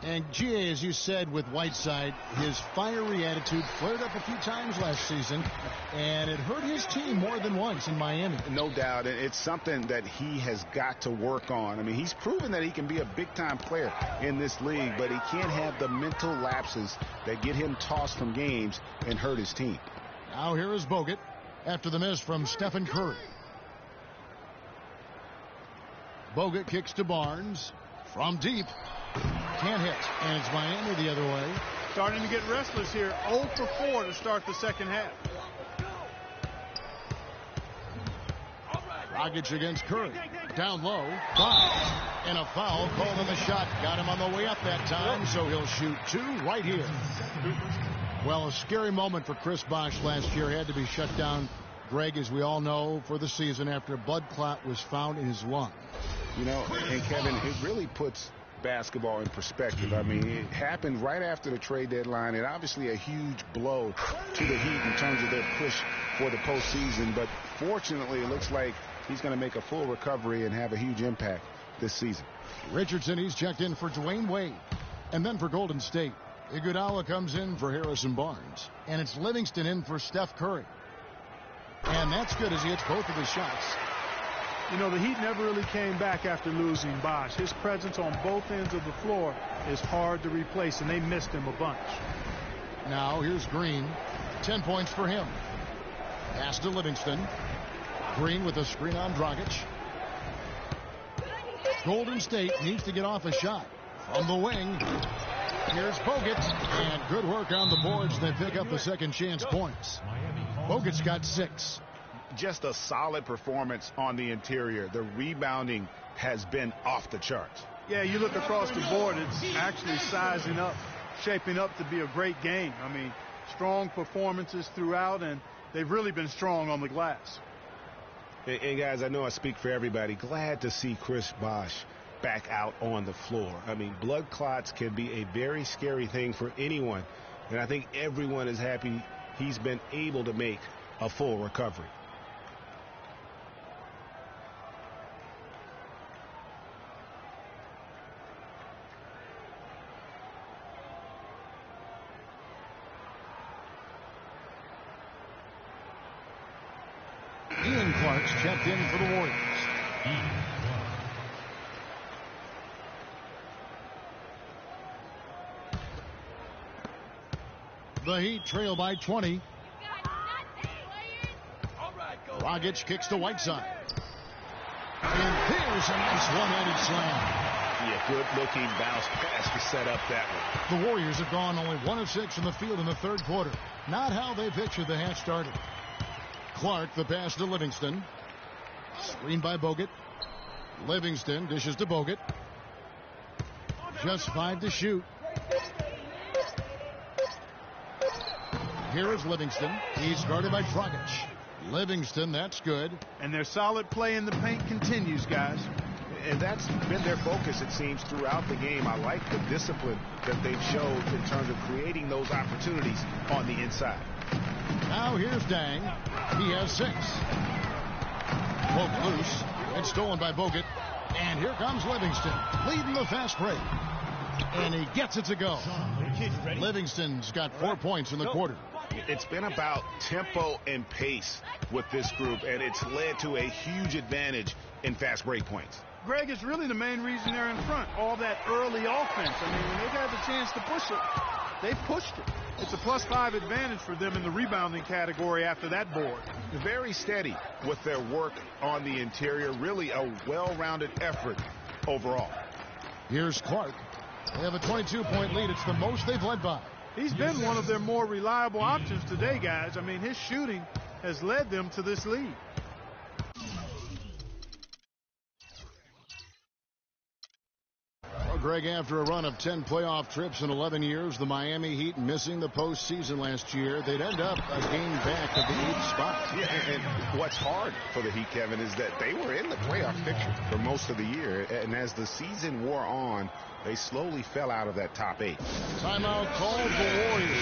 And G.A., as you said, with Whiteside, his fiery attitude flared up a few times last season, and it hurt his team more than once in Miami. No doubt. It's something that he has got to work on. I mean, he's proven that he can be a big-time player in this league, but he can't have the mental lapses that get him tossed from games and hurt his team. Now here is Bogut after the miss from Stephen Curry. Bogut kicks to Barnes from deep. Can't hit, and it's Miami the other way. Starting to get restless here. 0 for 4 to start the second half. Dragic against Curry. Down low. Bosh. And a foul called on the shot. Got him on the way up that time, so he'll shoot 2 right here. Well, a scary moment for Chris Bosh last year. Had to be shut down, Greg, as we all know, for the season after a blood clot was found in his lung. You know, and Kevin, it really puts basketball in perspective. I mean, it happened right after the trade deadline, and obviously a huge blow to the Heat in terms of their push for the postseason. But fortunately, it looks like he's going to make a full recovery and have a huge impact this season. Richardson, he's checked in for Dwayne Wade. And then for Golden State, Iguodala comes in for Harrison Barnes. And it's Livingston in for Steph Curry. And that's good as he hits both of his shots. You know, the Heat never really came back after losing Bosh. His presence on both ends of the floor is hard to replace, and they missed him a bunch. Now here's Green. 10 points for him. Pass to Livingston. Green with a screen on Dragic. Golden State needs to get off a shot. From the wing, here's Bogut. And good work on the boards. They pick up the second chance points. Bogut's got 6. Just a solid performance on the interior. The rebounding has been off the charts. Yeah, you look across the board, it's actually sizing up, shaping up to be a great game. I mean, strong performances throughout, and they've really been strong on the glass. And guys, I know I speak for everybody. Glad to see Chris Bosh back out on the floor. I mean, blood clots can be a very scary thing for anyone. And I think everyone is happy he's been able to make a full recovery. Ian Clark's checked in for the Warriors. The Heat trail by 20. Dragic kicks to Whiteside. And here's a nice one-handed slam. Yeah, good-looking bounce pass to set up that one. The Warriors have gone only 1 of 6 in the field in the third quarter. Not how they pictured the half started. Clark, the pass to Livingston. Screened by Bogut. Livingston dishes to Bogut. Just 5 to shoot. Here is Livingston. He's guarded by Dragic. Livingston, that's good. And their solid play in the paint continues, guys. And that's been their focus, it seems, throughout the game. I like the discipline that they've showed in terms of creating those opportunities on the inside. Now here's Dang. He has 6. Poke loose. It's stolen by Bogut. And here comes Livingston, leading the fast break. And he gets it to go. Livingston's got 4 points in the quarter. It's been about tempo and pace with this group, and it's led to a huge advantage in fast break points. Greg, it's really the main reason they're in front. All that early offense. I mean, when they've had the chance to push it, they pushed it. It's a +5 advantage for them in the rebounding category after that board. Very steady with their work on the interior. Really a well-rounded effort overall. Here's Clark. They have a 22-point lead. It's the most they've led by. He's been one of their more reliable options today, guys. I mean, his shooting has led them to this lead. Well, Greg, after a run of 10 playoff trips in 11 years, the Miami Heat missing the postseason last year, they'd end up a game back at the 8th spot. Yeah, and what's hard for the Heat, Kevin, is that they were in the playoff picture for most of the year. And as the season wore on, they slowly fell out of that top 8. Timeout called the Warriors.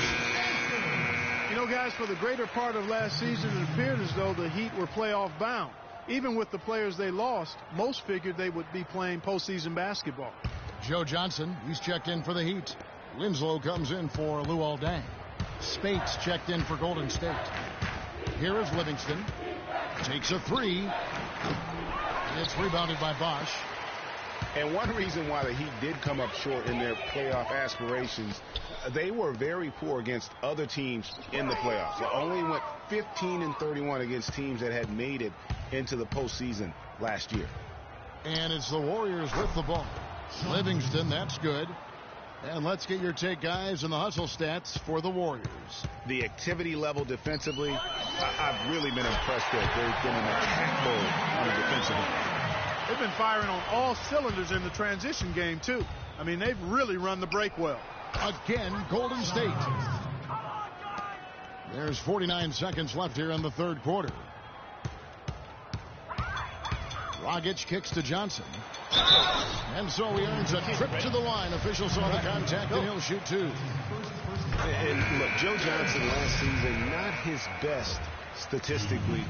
You know, guys, for the greater part of last season, it appeared as though the Heat were playoff bound. Even with the players they lost, most figured they would be playing postseason basketball. Joe Johnson, he's checked in for the Heat. Winslow comes in for Luol Deng. Spates checked in for Golden State. Here is Livingston. Takes a 3. It's rebounded by Bosh. And one reason why the Heat did come up short in their playoff aspirations, they were very poor against other teams in the playoffs. They only went 15-31 against teams that had made it into the postseason last year. And it's the Warriors with the ball. Livingston, that's good. And let's get your take, guys, on the hustle stats for the Warriors. The activity level defensively, I've really been impressed that they've been in attack mode on the defensive end. They've been firing on all cylinders in the transition game, too. I mean, they've really run the break well. Again, Golden State. There's 49 seconds left here in the third quarter. Dragic kicks to Johnson. And so he earns a trip to the line. Officials saw the contact, and he'll shoot 2. And look, Joe Johnson last season, not his best statistically,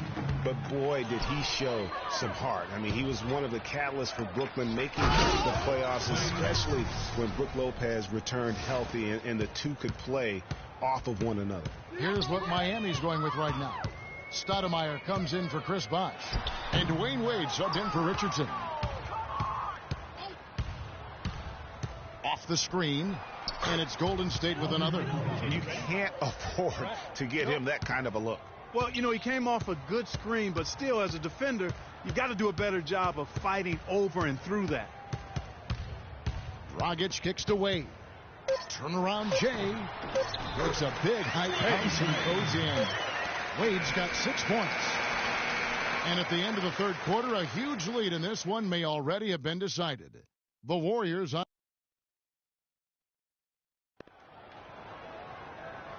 but boy, did he show some heart. I mean, he was one of the catalysts for Brooklyn making the playoffs, especially when Brook Lopez returned healthy and the two could play off of one another. Here's what Miami's going with right now. Stoudemire comes in for Chris Bosh, and Dwayne Wade subbed in for Richardson. Off the screen, and it's Golden State with another. You can't afford to get him that kind of a look. Well, you know, he came off a good screen, but still, as a defender, you got to do a better job of fighting over and through that. Dragic kicks to Wade. Turnaround Jay. Takes a big high pass and goes in. Wade's got 6 points. And at the end of the third quarter, a huge lead in this one may already have been decided. The Warriors on.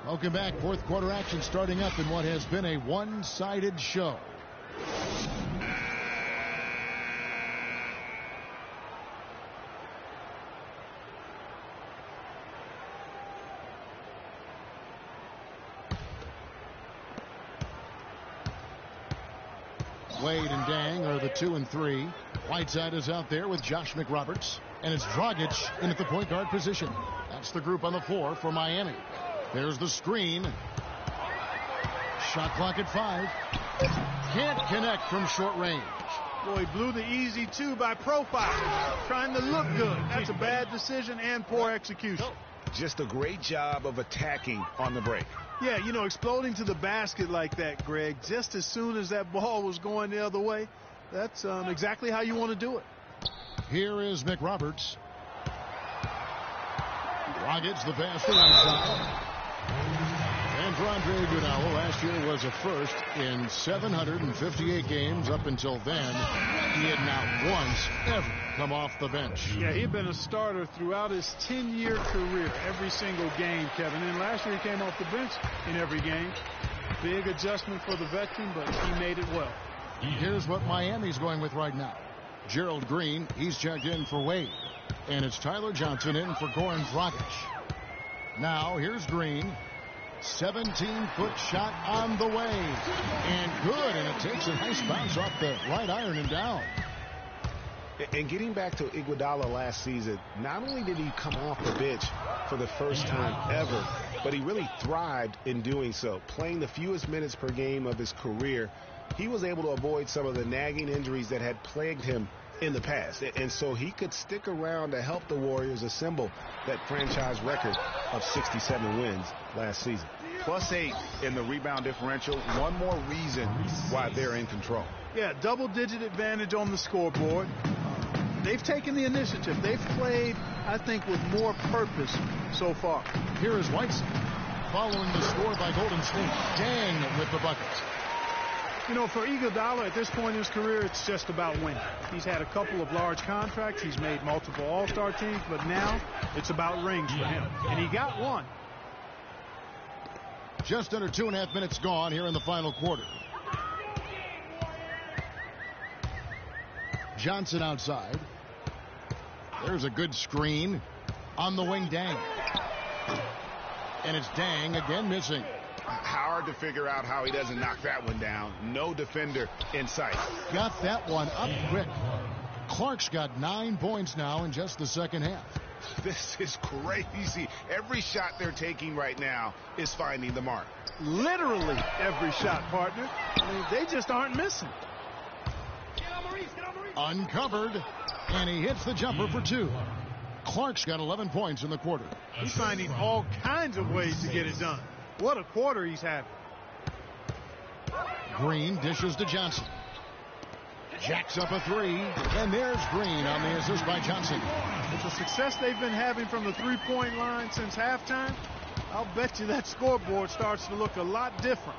Welcome back. Fourth quarter action starting up in what has been a one-sided show. Wade and Dang are the 2 and 3. Whiteside is out there with Josh McRoberts. And it's Dragic in at the point guard position. That's the group on the floor for Miami. There's the screen. Shot clock at 5. Can't connect from short range. Boy, he blew the easy 2 by profile. Trying to look good. That's a bad decision and poor execution. Just a great job of attacking on the break. Yeah, you know, exploding to the basket like that, Greg, just as soon as that ball was going the other way, that's exactly how you want to do it. Here is McRoberts. Dragic the pass to outside. And for Andre Iguodala, last year was a first in 758 games. Up until then, he had not once ever come off the bench. Yeah, he'd been a starter throughout his 10-year career, every single game, Kevin. And last year he came off the bench in every game. Big adjustment for the veteran, but he made it well. Here's what Miami's going with right now. Gerald Green, he's checked in for Wade. And it's Tyler Johnson in for Goran Dragic. Now, here's Green. 17-foot shot on the way. And good, and it takes a nice bounce off the right iron and down. And getting back to Iguodala last season, not only did he come off the bench for the first time ever, but he really thrived in doing so. Playing the fewest minutes per game of his career, he was able to avoid some of the nagging injuries that had plagued him in the past. And so he could stick around to help the Warriors assemble that franchise record of 67 wins last season. +8 in the rebound differential. One more reason why they're in control. Yeah, double-digit advantage on the scoreboard. They've taken the initiative. They've played, I think, with more purpose so far. Here is Whiteside following the score by Golden State. Dang with the buckets. You know, for Iguodala at this point in his career, it's just about winning. He's had a couple of large contracts. He's made multiple All-Star teams, but now it's about rings for him. And he got one. Just under 2.5 minutes gone here in the final quarter. Johnson outside. There's a good screen. On the wing, Dang. And it's Dang again missing. Hard to figure out how he doesn't knock that one down. No defender in sight. Got that one up quick. Clark's got 9 points now in just the second half. This is crazy. Every shot they're taking right now is finding the mark. Literally every shot, partner. I mean, they just aren't missing. Uncovered, and he hits the jumper for 2. Clark's got 11 points in the quarter. He's finding all kinds of ways to get it done. What a quarter he's having. Green dishes to Johnson. Jacks up a 3, and there's Green on the assist by Johnson. With the success they've been having from the three-point line since halftime, I'll bet you that scoreboard starts to look a lot different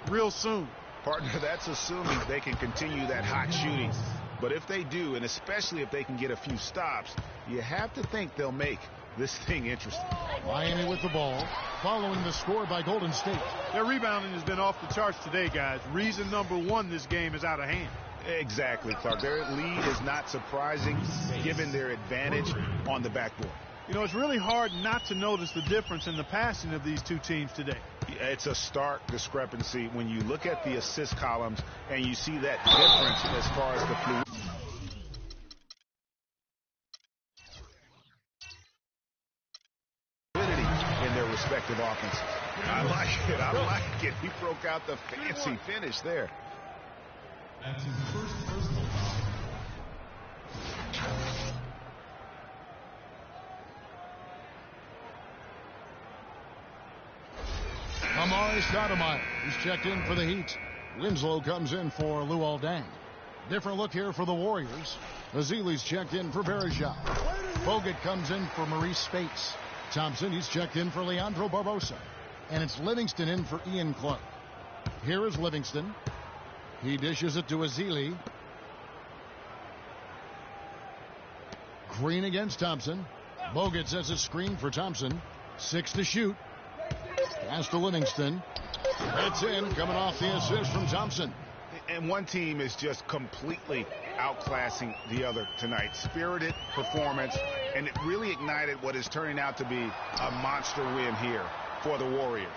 real soon. Partner, that's assuming they can continue that hot shooting. But if they do, and especially if they can get a few stops, you have to think they'll make this thing interesting. Miami with the ball, following the score by Golden State. Their rebounding has been off the charts today, guys. Reason number 1, this game is out of hand. Exactly, Clark. Their lead is not surprising given their advantage on the backboard. You know, it's really hard not to notice the difference in the passing of these two teams today. It's a stark discrepancy when you look at the assist columns and you see that difference as far as the fluidity in their respective offenses. I like it. I like it. He broke out the fancy finish there. That's his first personal foul. Amari Stoudemire. He's checked in for the Heat. Winslow comes in for Luol Deng. Different look here for the Warriors. Azili's checked in for Berejau. Bogut comes in for Maurice Spates. Thompson, he's checked in for Leandro Barbosa. And it's Livingston in for Ian Clark. Here is Livingston. He dishes it to Azili. Green against Thompson. Bogut sets a screen for Thompson. 6 to shoot. Pass to Livingston. It's in, coming off the assist from Thompson. And one team is just completely outclassing the other tonight. Spirited performance, and it really ignited what is turning out to be a monster win here for the Warriors.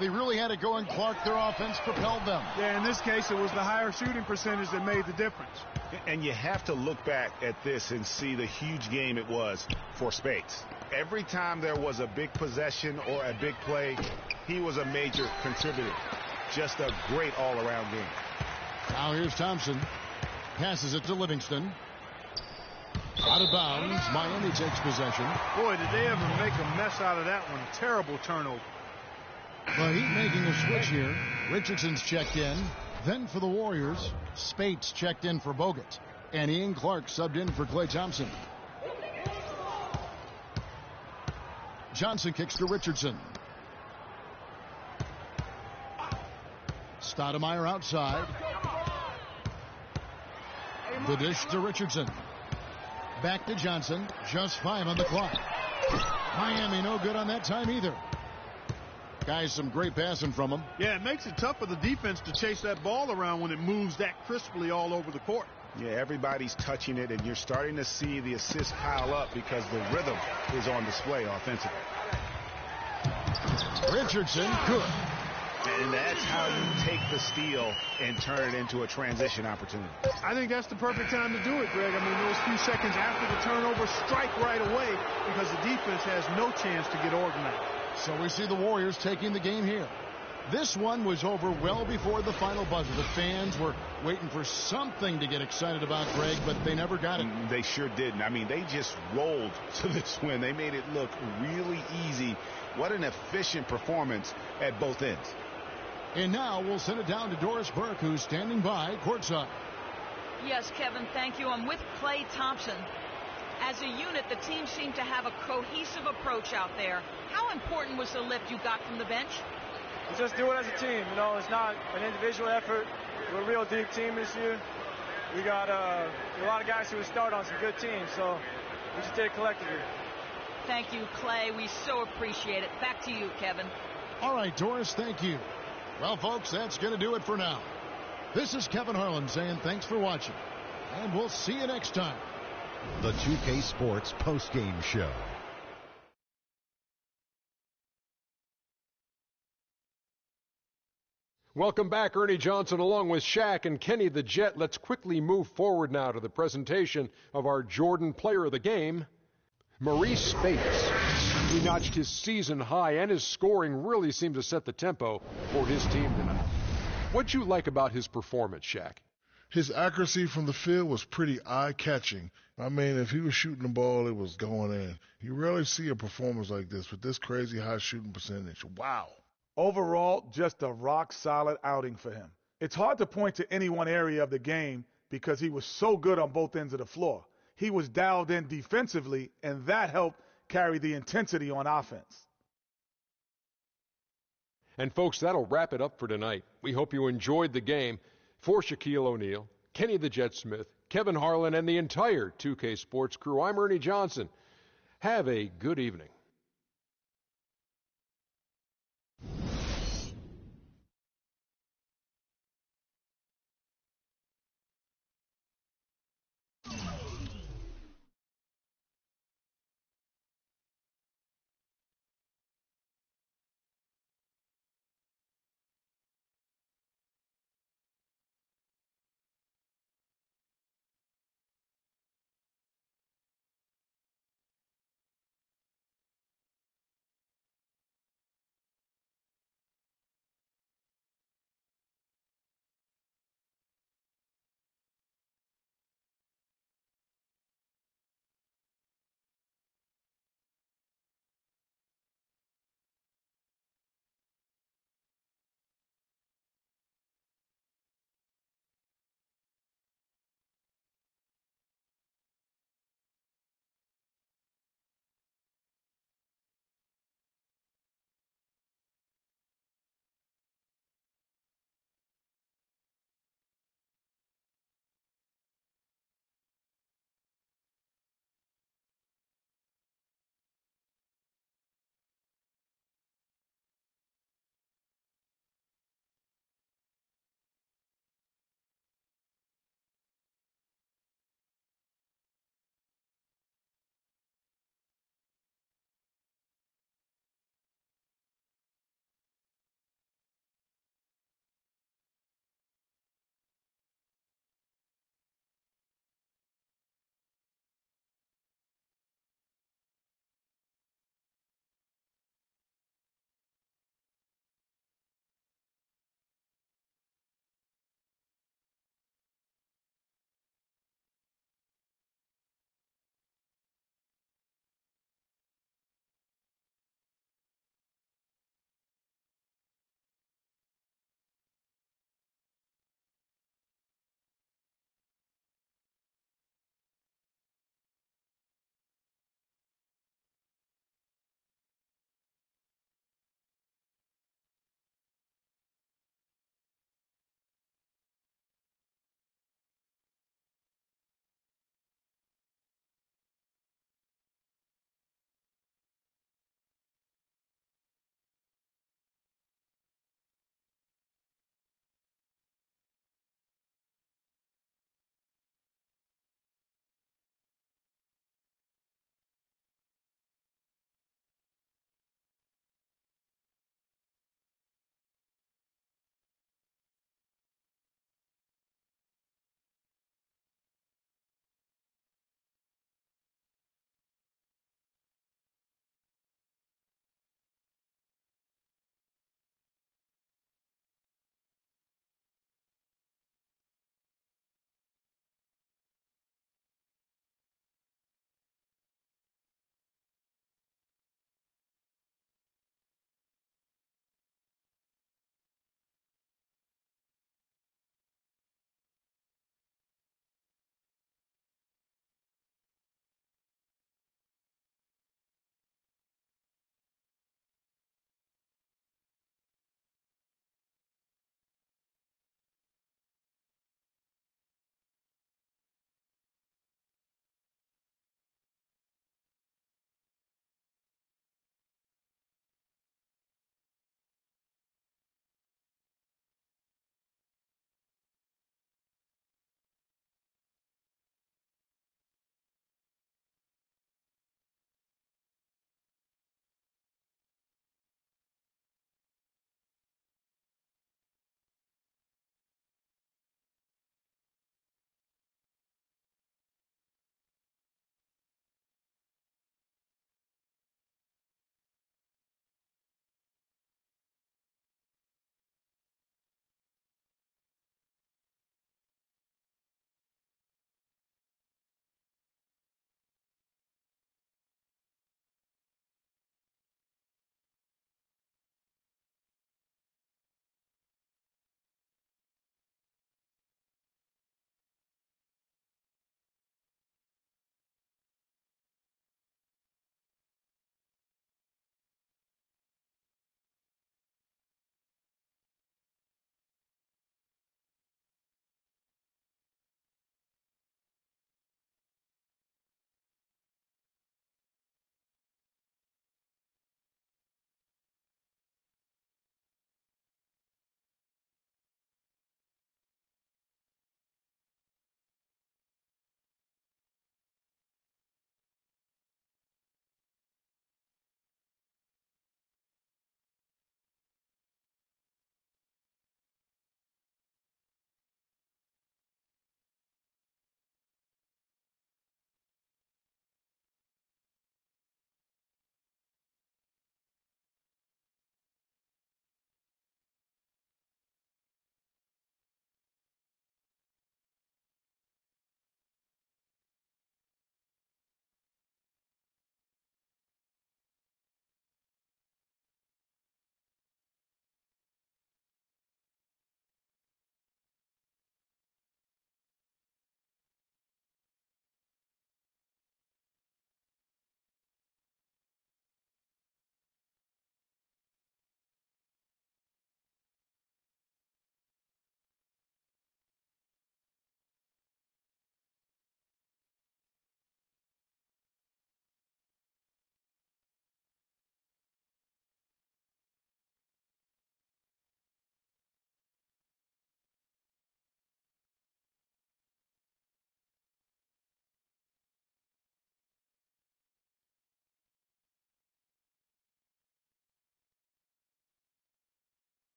They really had it going. Clark, their offense propelled them. Yeah, in this case, it was the higher shooting percentage that made the difference. And you have to look back at this and see the huge game it was for Spates. Every time there was a big possession or a big play, he was a major contributor. Just a great all-around game. Now here's Thompson. Passes it to Livingston. Out of bounds. Miami takes possession. Boy, did they ever make a mess out of that one. Terrible turnover. The Heat making a switch here. Richardson's checked in. Then for the Warriors, Spates checked in for Bogut. And Ian Clark subbed in for Klay Thompson. Johnson kicks to Richardson. Stoudemire outside. The dish to Richardson. Back to Johnson. Just 5 on the clock. Miami no good on that time either. Guys, some great passing from him. Yeah, it makes it tough for the defense to chase that ball around when it moves that crisply all over the court. Yeah, everybody's touching it, and you're starting to see the assists pile up because the rhythm is on display offensively. Richardson, good. And that's how you take the steal and turn it into a transition opportunity. I think that's the perfect time to do it, Greg. I mean, those few seconds after the turnover, strike right away because the defense has no chance to get organized. So we see the Warriors taking the game here. This one was over well before the final buzzer. The fans were waiting for something to get excited about, Greg, but they never got it. They sure didn't. I mean, they just rolled to this win. They made it look really easy. What an efficient performance at both ends. And now we'll send it down to Doris Burke, who's standing by courtside. Yes, Kevin, thank you. I'm with Klay Thompson. As a unit, the team seemed to have a cohesive approach out there. How important was the lift you got from the bench? We just do it as a team. You know, it's not an individual effort. We're a real deep team this year. We got a lot of guys who would start on some good teams, so we just did it collectively. Thank you, Klay. We so appreciate it. Back to you, Kevin. All right, Doris, thank you. Well, folks, that's going to do it for now. This is Kevin Harlan saying thanks for watching, and we'll see you next time. The 2K Sports postgame show. Welcome back, Ernie Johnson, along with Shaq and Kenny the Jet. Let's quickly move forward now to the presentation of our Jordan Player of the Game, Maurice Spates. He notched his season high, and his scoring really seemed to set the tempo for his team tonight. What'd you like about his performance, Shaq? His accuracy from the field was pretty eye-catching. I mean, if he was shooting the ball, it was going in. You rarely see a performance like this with this crazy high shooting percentage. Wow. Overall, just a rock-solid outing for him. It's hard to point to any one area of the game because he was so good on both ends of the floor. He was dialed in defensively, and that helped carry the intensity on offense. And, folks, that'll wrap it up for tonight. We hope you enjoyed the game. For Shaquille O'Neal, Kenny the Jet Smith, Kevin Harlan, and the entire 2K Sports crew, I'm Ernie Johnson. Have a good evening.